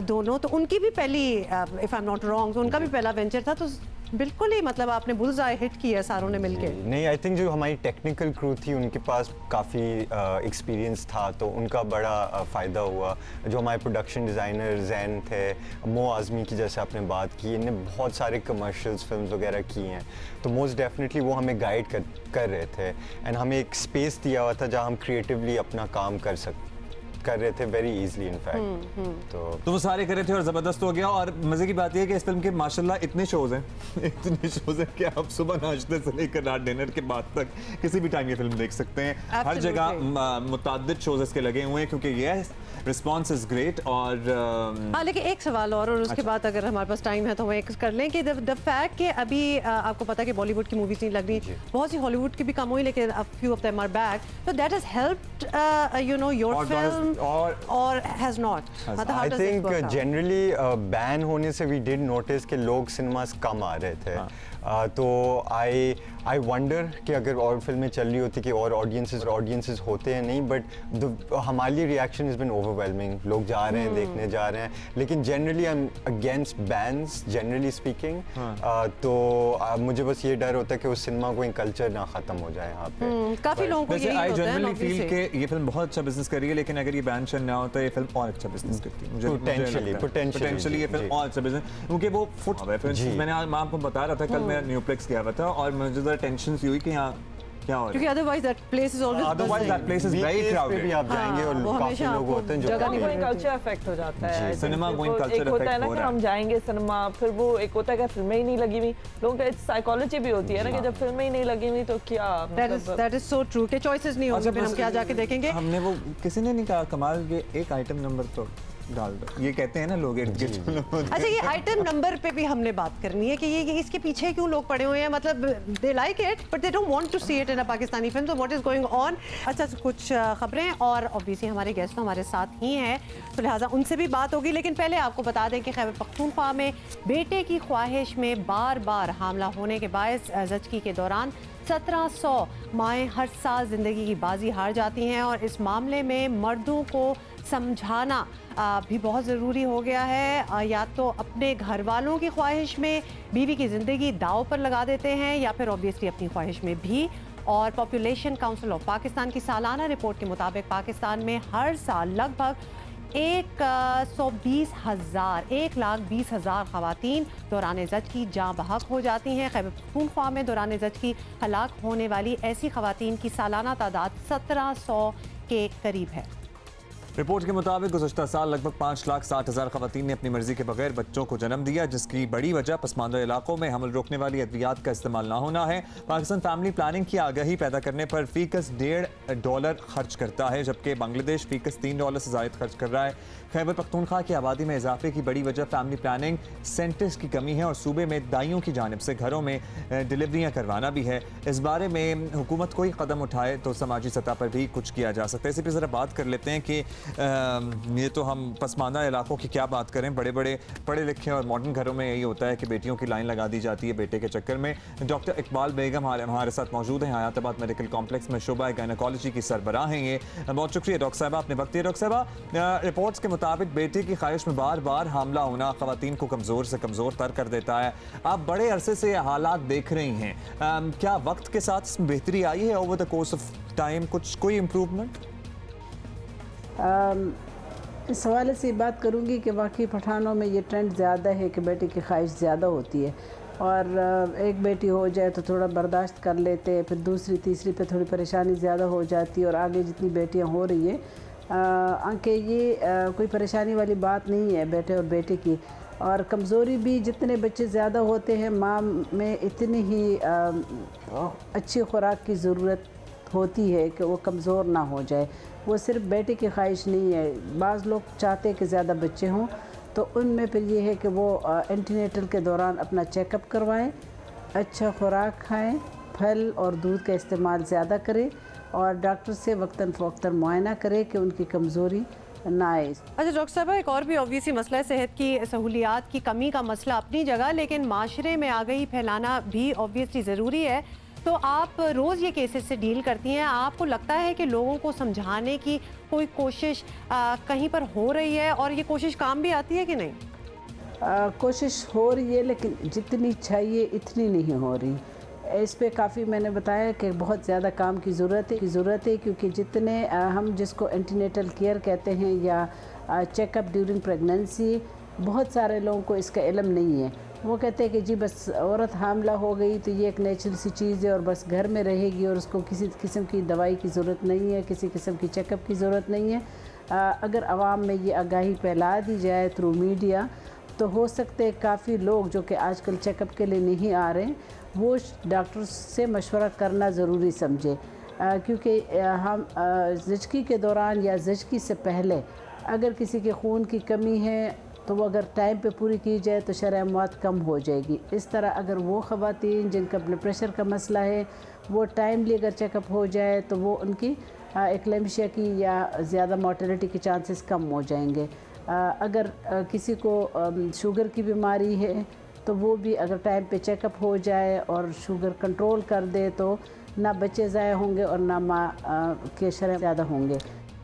दोनों, तो उनकी भी पहली, if I am not wrong, तो उनका भी पहला वेंचर था। तो बिल्कुल ही मतलब आपने बुल्सआई हिट किया सारों ने मिलके। नहीं, आई थिंक जो हमारी टेक्निकल क्रू थी उनके पास काफ़ी एक्सपीरियंस था, तो उनका बड़ा फ़ायदा हुआ। जो हमारे प्रोडक्शन डिज़ाइनर जैन थे, मो आज़मी की जैसे आपने बात की, इनने बहुत सारे कमर्शियल्स फिल्म्स वगैरह की हैं, तो मोस्ट डेफिनेटली वो हमें गाइड कर रहे थे एंड हमें एक स्पेस दिया हुआ था जहाँ हम क्रिएटिवली अपना काम कर रहे थे वेरी इजीली इनफैक्ट। तो वो सारे कर रहे थे और ज़बरदस्त हो गया। और मज़े की बात यह है कि इस फिल्म के माशाल्लाह इतने शोज़ हैं इतने शोज़ हैं कि आप सुबह नाश्ते से लेकर रात डिनर के बाद तक किसी भी टाइम ये फिल्म देख सकते हैं। हर जगह मुतअद्दिद शोज़ इसके लगे हुए हैं क्योंकि ये रिस्पॉन्स इज ग्रेट। और हाँ, लेकिन एक सवाल और उसके बाद अगर हमारे पास टाइम है तो हम एक कर लें कि द फैक्ट कि अभी आपको पता है कि बॉलीवुड की मूवीज नहीं लग रही, बहुत सी हॉलीवुड की भी कम हुई, लेकिन a few of them are back, तो that has helped you know your film और has not? I think generally ban होने से वी डिड नोटिस कि लोग सिनेमास कम आ रहे थे। तो आई वंडर कि अगर और फिल्में चल रही होती कि और ऑडियंसेस होते हैं, नहीं, बट हमारे लिए रिएक्शन इज़ बिन ओवरवेलमिंग। लोग जा रहे हैं, देखने जा रहे हैं, लेकिन generally I am against bans generally speaking. तो मुझे बस ये डर होता है कि उस सिनेमा को कल्चर ना ख़त्म हो जाए यहाँ पे। काफ़ी लोगों को यही होता है। जनरली फील कि ये फिल्म बहुत अच्छा बिजनेस कर रही है, लेकिन अगर ये बैन ना होता है ये फिल्म और अच्छा बिजनेस करती है। पोटेंशियली ये फिल्म और अच्छा बिजनेस, क्योंकि वो फुट मैंने आपको बता रहा था कल मैं न्यूप्लेक्स गया हुआ था और मुझे टेंशन सी हुई कि यहाँ क्या हो रहा है, क्योंकि otherwise that place is always very crowded. भी आप जाएंगे और काफी लोग होते हैं जो कल्चर इफेक्ट हो जाता है। सिनेमा गोइंग कल्चर इफेक्ट होता है ना कि हम जाएंगे सिनेमा, फिर वो एक होता है कि फिल्में ही नहीं लगी हुई, लोगों का साइकोलॉजी भी होती है ना कि जब फिल्में ही नहीं लगी हुई तो क्या, दैट इज सो ट्रू कि चॉइसेस नहीं होंगे, फिर हम क्या जाके देखेंगे। हमने वो किसी ने नहीं कहा कमाल के एक आइटम नंबर तो डाल दो, ये कहते हैं ना लोग। अच्छा, ये आइटम नंबर पे भी हमने बात करनी है कि ये इसके पीछे क्यों लोग पड़े हुए हैं, मतलब they like it but they don't want to see it in a Pakistani film, तो व्हाट इज गोइंग ऑन। अच्छा, कुछ खबरें और ऑब्वियसली हमारे गेस्ट तो हमारे साथ ही हैं, तो लिहाजा उनसे भी बात होगी, लेकिन पहले आपको बता दें कि खैबर पख्तूनख्वा में बेटे की ख्वाहिश में बार बार हमला होने के बायस ज़चगी के दौरान 1700 माएँ हर साल ज़िंदगी की बाजी हार जाती हैं, और इस मामले में मर्दों को समझाना भी बहुत ज़रूरी हो गया है। या तो अपने घर वालों की ख्वाहिश में बीवी की ज़िंदगी दाव पर लगा देते हैं, या फिर ऑब्वियसली अपनी ख्वाहिश में भी। और पॉपुलेशन काउंसिल ऑफ पाकिस्तान की सालाना रिपोर्ट के मुताबिक पाकिस्तान में हर साल लगभग 1,20,000 ख़वातीन दौरान ज़चगी जाँ बहक हो जाती हैं। खैबर पख्तूनख्वा में दौरान ज़चगी हलाक होने वाली ऐसी ख़वातीन की सालाना तादाद 1700 के करीब है। रिपोर्ट के मुताबिक गुज़श्ता साल लगभग 5,60,000 ख़वातीन ने अपनी मर्जी के बगैर बच्चों को जन्म दिया, जिसकी बड़ी वजह पसमानदा इलाकों में हमल रोकने वाली अद्वियात का इस्तेमाल ना होना है। पाकिस्तान फैमिली प्लानिंग की आगाही पैदा करने पर फ़ीकस $1.5 खर्च करता है, जबकि बांग्लादेश फ़ीकस $3 से ज़ायद खर्च कर रहा है। खैबर पख्तूनख्वा की आबादी में इजाफे की बड़ी वजह फैमिली प्लानिंग सेंटर्स की कमी है और सूबे में दाइयों की जानिब से घरों में डिलीवरियाँ करवाना भी है। इस बारे में हुकूमत कोई कदम उठाए तो समाजी सतह पर भी कुछ किया जा सकता है। इसी पर ज़रा बात कर लेते हैं कि ये तो हम पसमानदा इलाकों की क्या बात करें, बड़े बड़े पढ़े लिखे और मॉडर्न घरों में यही होता है कि बेटियों की लाइन लगा दी जाती है बेटे के चक्कर में। डॉक्टर इकबाल बेगम हमारे साथ मौजूद हैं, हयाताबाद मेडिकल कॉम्प्लेक्स में शोबा गायनेकोलॉजी की सरबराह हैं ये। बहुत शुक्रिया डॉक्टर साहबा, आपने वक्त दिया। डॉक्टर साहबा, रिपोर्ट्स के मुताबिक बेटे की ख्वाहिश में बार बार हमला होना ख़वातीन को कमज़ोर से कमज़ोर तर कर देता है। आप बड़े अरसे से हालात देख रही हैं, क्या वक्त के साथ इसमें बेहतरी आई है over the course of time, कोई इम्प्रूवमेंट? इस हवाले से बात करूंगी कि वाकई पठानों में ये ट्रेंड ज़्यादा है कि बेटे की ख्वाहिश ज़्यादा होती है, और एक बेटी हो जाए तो थोड़ा बर्दाश्त कर लेते हैं, फिर दूसरी तीसरी पे थोड़ी परेशानी ज़्यादा हो जाती है, और आगे जितनी बेटियां हो रही है अंके ये कोई परेशानी वाली बात नहीं है बेटे और बेटे की। और कमज़ोरी भी जितने बच्चे ज़्यादा होते हैं माँ में इतनी ही अच्छी खुराक की ज़रूरत होती है कि वो कमज़ोर ना हो जाए। वो सिर्फ बेटे की ख्वाहिश नहीं है, बाज़ लोग चाहते हैं कि ज़्यादा बच्चे हों, तो उनमें फिर ये है कि वो एंटीनेटल के दौरान अपना चेकअप करवाएं, अच्छा खुराक खाएं, फल और दूध का इस्तेमाल ज़्यादा करें, और डॉक्टर से वक्तन फ़वक्तन मुआयना करें कि उनकी कमज़ोरी ना आए। अच्छा डॉक्टर साहब, एक और भी ऑब्वियसली मसला है सेहत की सहूलियात की कमी का मसला अपनी जगह, लेकिन माशरे में आगाही फैलाना भी ऑब्वियसली ज़रूरी है। तो आप रोज़ ये केसेस से डील करती हैं, आपको लगता है कि लोगों को समझाने की कोई कोशिश कहीं पर हो रही है, और ये कोशिश काम भी आती है कि नहीं? कोशिश हो रही है, लेकिन जितनी चाहिए इतनी नहीं हो रही। इस पे काफ़ी मैंने बताया कि बहुत ज़्यादा काम की ज़रूरत है क्योंकि जितने हम जिसको एंटीनेटल केयर कहते हैं या चेकअप ड्यूरिंग प्रेगनेंसी, बहुत सारे लोगों को इसका इल्म नहीं है। वो कहते हैं कि जी बस औरत हामला हो गई तो ये एक नेचुरल सी चीज़ है और बस घर में रहेगी और उसको किसी किस्म की दवाई की ज़रूरत नहीं है, किसी किस्म की चेकअप की ज़रूरत नहीं है। अगर आवाम में ये आगाही फैला दी जाए थ्रू मीडिया तो हो सकते हैं काफ़ी लोग जो कि आजकल चेकअप के लिए नहीं आ रहे वो डॉक्टर से मशवरा करना ज़रूरी समझे, क्योंकि हम ज़िचकी के दौरान या ज़िचकी से पहले अगर किसी के खून की कमी है तो वो अगर टाइम पे पूरी की जाए तो शरह मौत कम हो जाएगी। इस तरह अगर वो ख़वातीन जिनका ब्लड प्रेशर का मसला है वो टाइमली अगर चेकअप हो जाए तो वो उनकी एक्लेम्शिया की या ज़्यादा मोर्टेलिटी के चांसेस कम हो जाएंगे। अगर किसी को शुगर की बीमारी है तो वो भी अगर टाइम पे चेकअप हो जाए और शुगर कंट्रोल कर दे तो ना बच्चे ज़ाया होंगे और ना माँ के शरह ज़्यादा होंगे।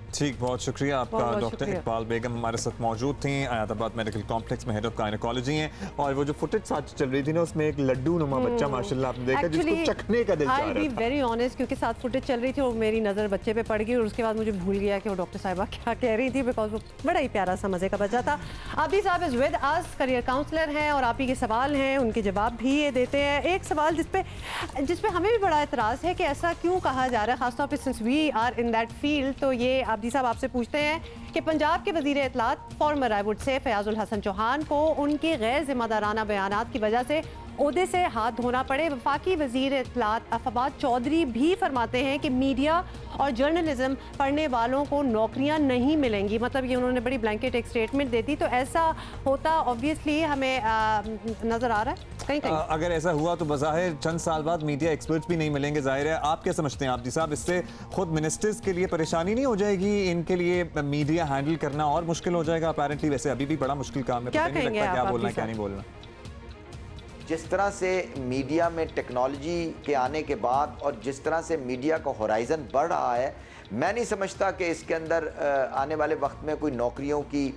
ठीक, बहुत शुक्रिया आपका। डॉक्टर इकबाल बेगम हमारे साथ मौजूद थी, आयादाबाद मेडिकल कॉम्प्लेक्स में हेड ऑफ गायनेकोलॉजी हैं। और वो जो फुटेज साथ चल रही थी ना उसमें एक लड्डू नुमा बच्चा माशाल्लाह आपने देखा जिसको चखने का दिल चाह रहा था। आई बी वेरी ऑनेस्ट, क्योंकि साथ फुटेज चल रही थी और मेरी नज़र बच्चे पे पड़ गई और उसके बाद मुझे भूल गया कि वो डॉक्टर साहिबा क्या कह रही थी, बिकॉज वो बड़ा ही प्यारा सा मज़े का बच्चा था। आबी साहब is with us, career counsellor हैं और आप ही के सवाल हैं उनके जवाब भी ये देते हैं। एक सवाल जिसपे हमें भी बड़ा एतराज़ है कि ऐसा क्यों कहा जा रहा है, खासतौर पर since we are in that field. तो ये आबी साहब आपसे पूछते हैं कि पंजाब के वजीर इत्तलात farmer I would say Fayazul Hasan Chauhan को उनके गैर जिम्मेदाराना बयानात की वजह से ओहदे से हाथ धोना पड़े। वफाकी वजीर इत्तलात अफाबाद चौधरी भी फरमाते हैं कि मीडिया और जर्नलिज्म पढ़ने वालों को नौकरियां नहीं मिलेंगी। मतलब ये उन्होंने बड़ी ब्लैंकेट एक स्टेटमेंट दे दी। तो ऐसा होता ऑब्वियसली हमें नज़र आ रहा है कहीं कहीं। अगर ऐसा हुआ तो बज़ाहिर चंद साल बाद मीडिया एक्सपर्ट्स भी नहीं मिलेंगे, जाहिर है। आप क्या समझते हैं आब्दी साहब, इससे खुद मिनिस्टर्स के लिए परेशानी नहीं हो जाएगी? इनके लिए मीडिया हैंडल करना और मुश्किल हो जाएगा अपेरेंटली। वैसे अभी भी बड़ा मुश्किल काम है, पता नहीं लगता क्या बोलना क्या नहीं बोलना। जिस तरह से मीडिया में टेक्नोलॉजी के आने के बाद और जिस तरह से मीडिया का होराइज़न बढ़ रहा है, मैं नहीं समझता कि इसके अंदर आने वाले वक्त में कोई नौकरियों की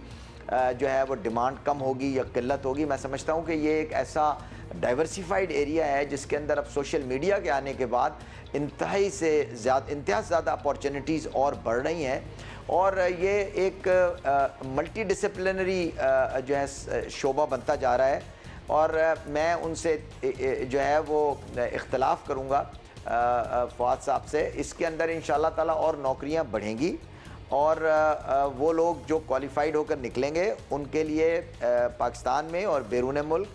जो है वो डिमांड कम होगी या किल्लत होगी। मैं समझता हूँ कि ये एक ऐसा डाइवर्सिफाइड एरिया है जिसके अंदर अब सोशल मीडिया के आने के बाद इंतहा से ज़्यादा अपॉर्चुनिटीज़ और बढ़ रही हैं और ये एक मल्टी डिसिप्लिनरी जो है शोबा बनता जा रहा है। और मैं उनसे जो है वो इख्तलाफ करूँगा फवाद साहब से, इसके अंदर इंशाअल्लाह ताला और नौकरियाँ बढ़ेंगी और वो लोग जो क्वालिफाइड होकर निकलेंगे उनके लिए पाकिस्तान में और बैरून मुल्क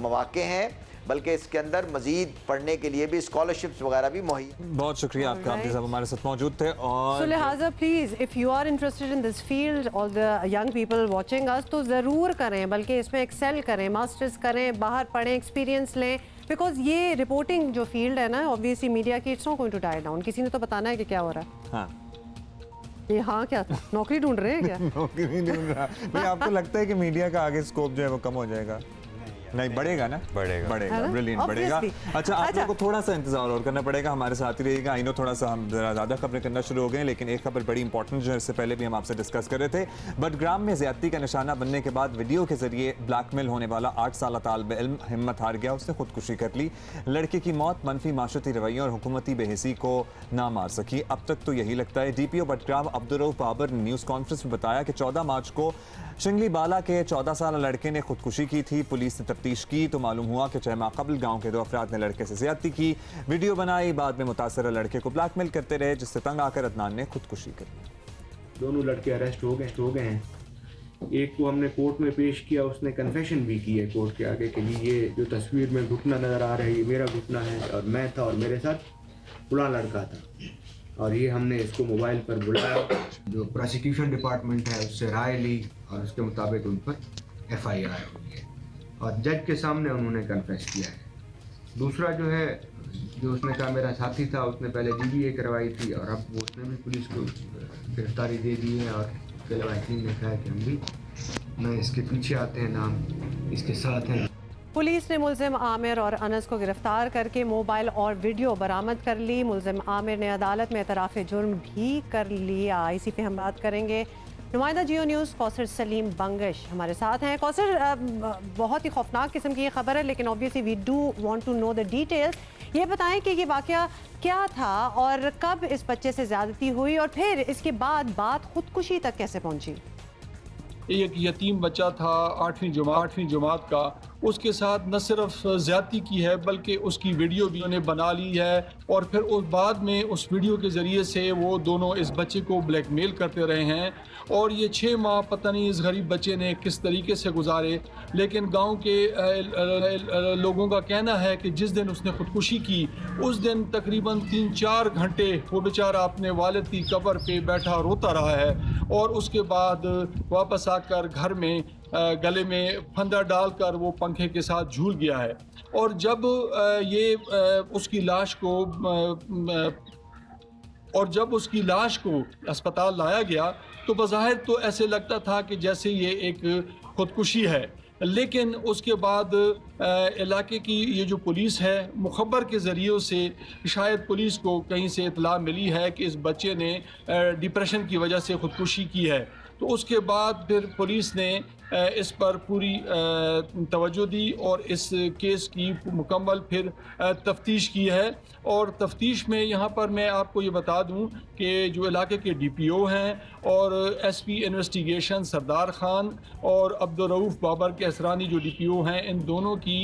मौके हैं, बल्कि इसके अंदर मजीद पढ़ने के लिए भी स्कॉलरशिप्स वगैरह भी मुहैया। बहुत शुक्रिया आपका, आब्दी साहब हमारे साथ मौजूद थे। और सो लिहाजा please if you are interested in this field और the young people watching us तो ज़रूर करें, बल्कि इसमें एक्सेल करें, मास्टर्स करें, बाहर पढ़ें, एक्सपीरियंस लें। बिकॉज ये रिपोर्टिंग जो फील्ड है ना ऑब्वियसली मीडिया की, it's not going to die down. किसी ने तो बताना है कि क्या हो रहा है। हाँ ये हाँ क्या था? नौकरी ढूंढ रहे हैं क्या? नौकरी नहीं ढूंढ रहा भाई। आपको लगता है कि मीडिया का आगे स्कोप जो है वो कम हो जाएगा? नहीं, बढ़ेगा ना, बढ़ेगा, ब्रिलियंट बढ़ेगा। अच्छा, आप लोगों को थोड़ा सा इंतजार और करना पड़ेगा, हमारे साथ ही रहिएगा। आई नो थोड़ा सा हम ज़्यादा खबरें करना शुरू हो गए, लेकिन एक खबर बड़ी इंपॉर्टेंट जो है इससे पहले भी हम आपसे डिस्कस कर रहे थे। बडग्राम में ज़्यादती का निशाना बनने के बाद वीडियो के जरिए ब्लैकमेल होने वाला 8 साल तालिब इल्म हिम्मत हार गया, उसने खुदकुशी कर ली। लड़के की मौत मनफी माशरती रवैयों और हुकूमती बेहिसी को ना मार सकी। अब तक तो यही लगता है। DPO बडग्राम अब्दुर्रऊफ बाबर ने न्यूज़ कॉन्फ्रेंस में बताया कि 14 मार्च को शिंगली बाला के 14 साल लड़के ने खुदकुशी की थी। पुलिस ने तफ्तीश की तो मालूम हुआ कि 6 माह कबल गांव के 2 अफराद ने लड़के से ज़्यादती की, वीडियो बनाई, बाद में मुतासरा लड़के को ब्लैकमेल करते रहे, जिससे तंग आकर अदनान ने खुदकुशी कर ली। दोनों लड़के अरेस्ट हो गए हैं। एक को हमने कोर्ट में पेश किया, उसने कन्फेशन भी की है कोर्ट के आगे कि ये जो तस्वीर में घुटना नज़र आ रहा है ये मेरा घुटना है और मैं था और मेरे साथ पुराना लड़का था और ये हमने इसको मोबाइल पर बुलाया। जो प्रोसिक्यूशन डिपार्टमेंट है उससे राय ली और उसके मुताबिक उन पर FIR हुई है और जज के सामने उन्होंने कन्फेस किया है। दूसरा जो है, जो उसने कहा मेरा साथी था, उसने पहले DBA करवाई थी और अब उसने भी पुलिस को गिरफ्तारी दे दी है और उसके लवाकिन ने कहा कि हम भी ना इसके पीछे आते हैं ना हम इसके साथ हैं। पुलिस ने मुलजिम आमिर और अनस को गिरफ्तार करके मोबाइल और वीडियो बरामद कर ली। मुलजिम आमिर ने अदालत में एतराफ़ जुर्म भी कर लिया। इसी पे हम बात करेंगे नुमाइंदा जियो न्यूज़ कौसर सलीम बंगश हमारे साथ हैं। कौसर, बहुत ही खौफनाक किस्म की ये खबर है, लेकिन obviously we do want to know the details. ये बताएं कि ये वाकया क्या था और कब इस बच्चे से ज़्यादती हुई और फिर इसके बाद बात खुदकुशी तक कैसे पहुंची? एक यतीम बच्चा था 8वीं जमात का, उसके साथ न सिर्फ ज़्यादती की है बल्कि उसकी वीडियो भी उन्होंने बना ली है और फिर उस बाद में उस वीडियो के ज़रिए से वो दोनों इस बच्चे को ब्लैकमेल करते रहे हैं और ये 6 माह पता नहीं इस गरीब बच्चे ने किस तरीके से गुजारे। लेकिन गांव के लोगों का कहना है कि जिस दिन उसने ख़ुदकुशी की उस दिन तकरीबन 3-4 घंटे वो बेचारा अपने वालिद की कब्र पे बैठा रोता रहा है और उसके बाद वापस आकर घर में गले में फंदा डालकर वो पंखे के साथ झूल गया है। और जब उसकी लाश को अस्पताल लाया गया तो बज़ाहिर तो ऐसे लगता था कि जैसे ये एक खुदकुशी है, लेकिन उसके बाद इलाके की ये जो पुलिस है मुखबर के ज़रिए से शायद पुलिस को कहीं से इतला मिली है कि इस बच्चे ने डिप्रेशन की वजह से ख़ुदकुशी की है। तो उसके बाद फिर पुलिस ने इस पर पूरी तवज्जो दी और इस केस की मुकम्मल फिर तफ्तीश की है। और तफ्तीश में यहाँ पर मैं आपको ये बता दूँ कि जो इलाके के DPO हैं और SP इन्वेस्टिगेशन सरदार ख़ान और अब्दुर्रऊफ़ बाबर के असरानी जो DPO हैं, इन दोनों की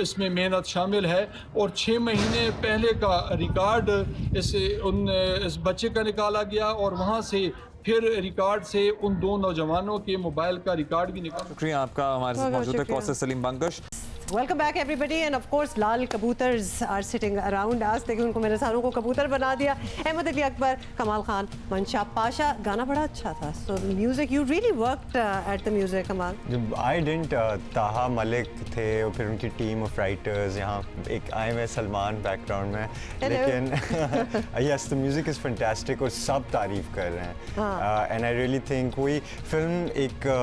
इसमें मेहनत शामिल है। और 6 महीने पहले का रिकॉर्ड इस बच्चे का निकाला गया और वहाँ से फिर रिकॉर्ड से उन 2 नौजवानों के मोबाइल का रिकॉर्ड भी निकाला। शुक्रिया आपका, हमारे साथ मौजूद है Kausar Saleem Bangash. Welcome back everybody and of course Lal Kabootars are sitting around आज। देखिए उनको मेरे सारों को कबूतर बना दिया। अहमद अली अकबर, कमाल खान, मंशा पाशा। गाना बड़ा अच्छा था। So music, you really worked at the music कमाल। आई डिडंट ताहा मलिक थे और फिर उनकी टीम ऑफ राइटर्स यहाँ एक आए हुए सलमान बैकग्राउंड में, लेकिन yes the music is fantastic और सब तारीफ कर रहे हैं। एंड आई रियली थिंक वही फिल्म एक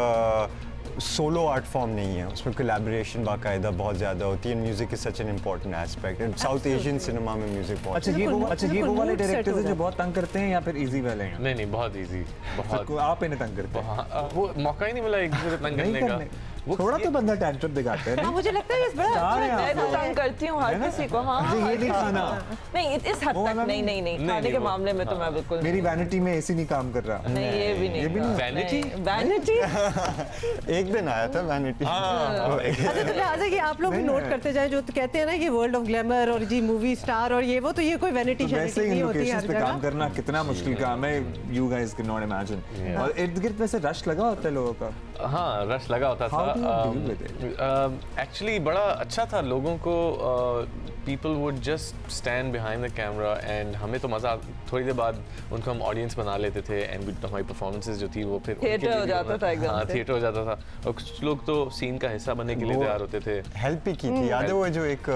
सोलो आर्ट फॉर्म नहीं है, उसमें कोलैबोरेशन बाकायदा बहुत ज़्यादा होती है। Music is such an important aspect and south Asian cinema में म्यूजिक बहुत। अच्छा ये वो वाले डायरेक्टर्स हैं जो बहुत तंग करते हैं या फिर इजी वाले हैं? नहीं बहुत इजी, बहुत। आप इन्हें तंग करते हैं? वो मौका ही नहीं मिला एक दूसरे तंग करने का। थोड़ा तो बंदा टैंट्रम दिखाता है। मुझे लगता है इस बड़ा मैं तो तंग करती हूँ हर किसी को। हाँ ये नहीं खाना, नहीं इस हद तक नहीं खाने के मामले में तो मैं बिल्कुल। मेरी वैनिटी में एसी नहीं काम कर रहा। नहीं ये भी नहीं। वैनिटी एक दिन आया था वैनिटी। अच्छा तो लिहाजा कि आप लोग भी नोट करते जाए, जो कहते हैं ना कि वर्ल्ड ऑफ ग्लैमर और जी मूवी स्टार और ये वो, तो ये कोई वैनिटी वैसे नहीं होती है हर जगह। काम करना कितना मुश्किल काम है, you guys can not imagine. और इर्द गिर्द में से रश लगा होता है लोगों का? हाँ रश लगा होता था। एक्चुअली बड़ा अच्छा था, लोगों को people would just stand behind the camera and हमें तो मज़ा, थोड़ी देर बाद उनको हम ऑडियंस बना लेते थे एंड हमारी परफॉर्मेंसेस जो थी वो फिर थिएटर हो जाता था एकदम। हाँ थिएटर हो जाता था और कुछ लोग तो सीन का हिस्सा बनने के लिए तैयार होते थे। हेल्प भी की थी, याद है वो जो एक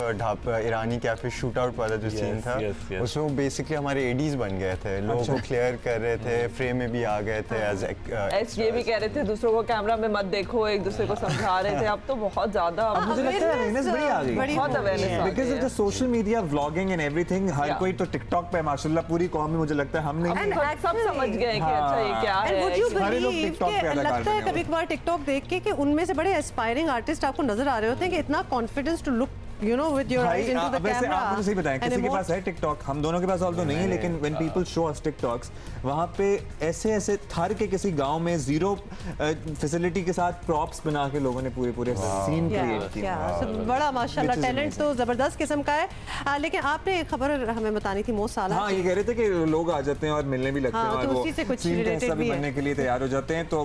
ईरानी कैफे शूट आउट वाला जो सीन था उसमें वो बेसिकली हमारे एडीज बन गए थे, लोगों को क्लियर कर रहे थे, फ्रेम में भी आ गए थे एज ये भी कह रहे थे दूसरों को कैमरा में मत देखो, एक दूसरे को समझा रहे थे। अब तो बहुत ज्यादा मुझे लगता है अवेयरनेस बड़ी आ गई, बहुत awareness because of the social media, vlogging and everything. हर कोई तो टिकटॉक पे माशाल्लाह, पूरी कौम में मुझे लगता है हमने सब समझ गए कि अच्छा ये क्या है। सारे लोग टिकटॉक पे अदा लगता है कभी कभार टिकटॉक देख के कि उनमें से बड़े एस्पायरिंग आर्टिस्ट आपको नजर आ रहे होते हैं कि इतना confidence to look you know with your eyes into the वैसे camera। आप मुझे सही बताएं, किसी के पास है टिकटॉक? हम दोनों के पास ऑल तो नहीं है, लेकिन when people show us TikToks, वहाँ पे ऐसे थर के किसी गांव में जीरो फैसिलिटी के साथ प्रॉप्स बना के लोगों ने पूरे सीन क्रिएट किए। बड़ा माशाल्लाह टैलेंट तो जबरदस्त किस्म का है। लेकिन आपने एक खबर हमें बतानी थी, मो साला। हाँ ये कह रहे थे कि लोग आ जाते हैं और मिलने भी लगते हैं और वो सीन का हिस्सा भी बनने के लिए तैयार हो जाते हैं। तो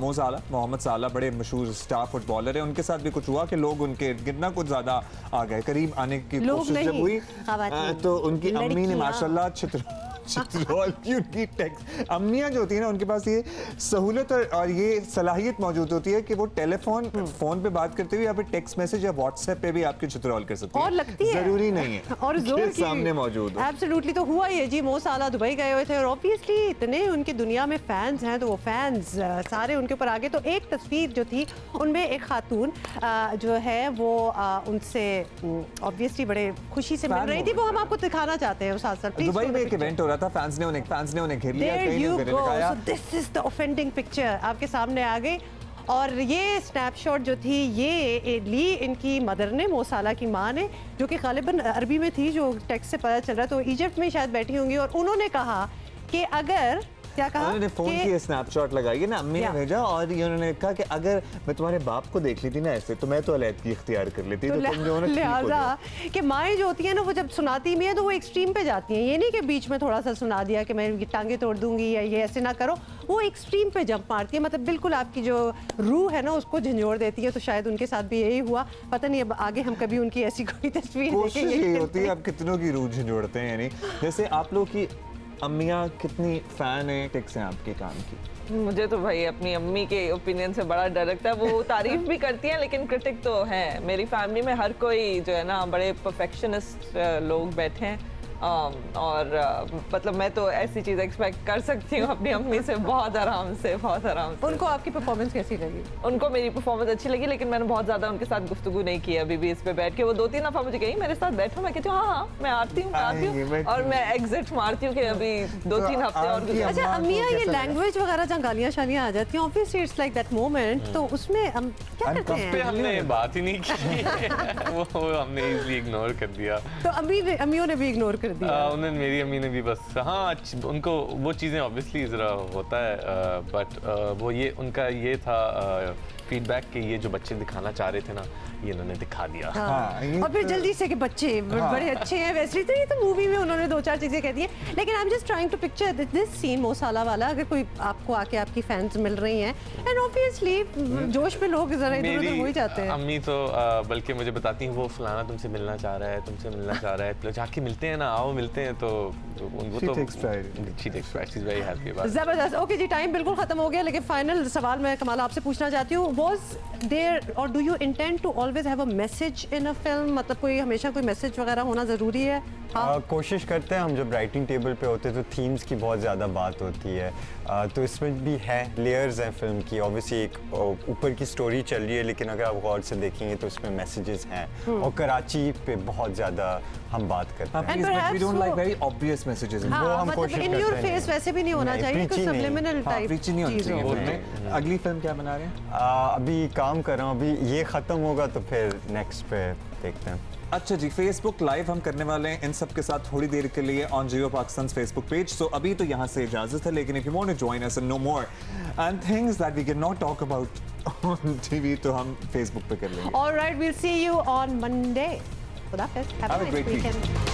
मो साला, मोहम्मद साला बड़े मशहूर स्टार फुटबॉलर है, उनके साथ भी कुछ हुआ कि लोग उनके कितना कुछ ज्यादा आ गए, करीब आने की कोशिश जब हुई तो उनकी अम्मी ने माशाल्लाह चित्रौल की उनकी टेक्स्ट, अम्मियाँ जो होती है ना उनके पास ये सहूलत और ये सलाहियत मौजूद होती है कि वो फोन पे बात करते हुए या फिर टेक्स्ट मैसेज या व्हाट्सएप पे भी आपकी चित्रौल कर सकती है, और लगती है जरूरी नहीं है और जोर की सामने मौजूद हो। एब्सोल्युटली। तो हुआ ये जी, मो साला दुबई गए हुए थे और ऑब्वियसली इतने उनकी दुनिया में फैंस हैं तो वो फैंस सारे उनके ऊपर आ गए। तो एक तस्वीर जो थी उनमें एक खातून जो है वो उनसे ऑब्वियसली बड़े खुशी से मिल रही थी, वो हम आपको दिखाना चाहते हैं। साथ साथ दुबई में एक इवेंट हो रहा था, फैंस ने उन्हें घेर लिया, There कहीं you ने go. लगाया। So this is the offending picture आपके सामने आ गई। और ये स्नैपशॉट जो थी ये ली इनकी मदर ने, मो साला की माँ ने, जो कि गालिबन अरबी में थी, जो टेक्स्ट से पता चल रहा है, तो इजिप्ट में शायद बैठी होंगी। और उन्होंने कहा कि अगर क्या कहा, उन्होंने फोन की स्नैपशॉट लगाई ना, अम्मी ने भेजा और ये उन्होंने कहा कि अगर मैं तुम्हारे बाप को देख लेती ना ऐसे तो मैं तो अलैदगी इख्तियार कर लेती, तो तुम जो लिहाजा कि माएँ जो होती हैं ना वो जब सुनाती भी हैं तो वो एक्सट्रीम पे जाती हैं। ये नहीं कि बीच में थोड़ा सा सुना दिया कि मैं ये टांगे तोड़ दूंगी या ये ऐसे ना करो, वो एक्सट्रीम पे जंप मारती है, मतलब बिल्कुल आपकी जो रूह है ना उसको झंझोड़ देती है। तो शायद उनके साथ भी यही हुआ, पता नहीं अब आगे हम कभी उनकी ऐसी कोई तस्वीर कोशिश देखेंगे। यही होती है, अब कितनों की रूह झंझोड़ते हैं। यानी जैसे आप लोग की अम्मियाँ कितनी फैन है टिक्स हैं आपके काम की? मुझे तो भाई अपनी अम्मी के ओपिनियन से बड़ा डर लगता है। वो तारीफ भी करती हैं लेकिन क्रिटिक तो है। मेरी फैमिली में हर कोई जो है ना बड़े परफेक्शनिस्ट लोग बैठे हैं और मतलब मैं तो ऐसी चीज़ एक्सपेक्ट कर सकती हूँ अपनी अम्मी से, बहुत आराम से। उनको आपकी परफॉर्मेंस कैसी लगी? उनको मेरी परफॉर्मेंस अच्छी लगी, लेकिन मैंने बहुत ज़्यादा उनके साथ गुफ्तगू नहीं की अभी भी इस पे बैठ के। वो 2-3 दफ़ा मुझे कही मेरे साथ बैठो, मैं कहती हूँ हाँ मैं आती हूँ और मैं एग्जिट मारती हूँ कि अभी 2-3 हफ्ते और गुजर। अच्छा अम्मियाँ, ये लैंग्वेज वगैरह जहाँ गालियाँ शालियाँ आ जाती हैं, obviously it's like that moment, तो उसमें हम क्या करते हैं? हमने बात ही नहीं की वो हमने इजीली इग्नोर कर दिया। तो अम्मियों ने भी इग्नोर कर दिया? उन्होंने, मेरी अम्मी ने भी बस, हाँ उनको वो चीज़ें ऑब्वियसली ज़रा होता है, बट वो ये उनका ये था फीडबैक कि ये जो बच्चे दिखाना चाह रहे थे ना ये इन्होंने दिखा दिया। और फिर जल्दी से कि बच्चे बड़े अच्छे हैं वैसे, तो ये तो मूवी में उन्होंने 2-4 चीजें कह दी हैं। लेकिन I am just trying to picture this scene, Mo Salah वाला, अगर कोई आपको आके आपकी फैंस मिल रही हैं एंड ऑब्वियसली जोश में लोग जरा इधर उधर हो ही जाते हैं। अम्मी तो बल्कि मुझे बताती हैं वो फलाना तुमसे मिलना चाह रहा है, तुमसे मिलना चाह रहा है, तो जाके मिलते हैं ना, आओ मिलते हैं। तो उनको तो जबरदस्त। ओके जी, टाइम बिल्कुल खत्म हो गया, लेकिन फाइनल सवाल मैं कमाल आपसे पूछना चाहती हूँ, वाज देयर और do you intend to always have a message in a film? मतलब कोई हमेशा कोई मैसेज वगैरह होना जरूरी है? कोशिश करते हैं हम, जब राइटिंग टेबल पे होते हैं तो थीम्स की बहुत ज़्यादा बात होती है, तो इसमें भी है, लेयर्स हैं फिल्म की। ऑब्वियसली एक ऊपर की स्टोरी चल रही है, लेकिन अगर आप गौर से देखेंगे तो उसमें मैसेजेस हैं, और कराची पे बहुत ज़्यादा हम बात करते हैं। we don't like very obvious messages। वो हम कोशिश करते हैं। In your face वैसे भी नहीं होना चाहिए, कुछ subliminal type चीज़ हो। अगली फिल्म क्या बना रहे हैं? अभी काम कर रहा हूँ, अभी ये ख़त्म होगा तो फिर नेक्स्ट पे देखते हैं। अच्छा जी, फेसबुक लाइव हम करने वाले हैं इन सब के साथ थोड़ी देर के लिए on Geo Pakistan Facebook page. So अभी तो यहाँ से इजाजत है, लेकिन if you want to join us and no more and things that we can not talk about on TV, तो हम फेसबुक पे कर लेंगे। Alright, we'll see you on Monday. खुदा हाफिज़, हैव अ ग्रेट वीकेंड।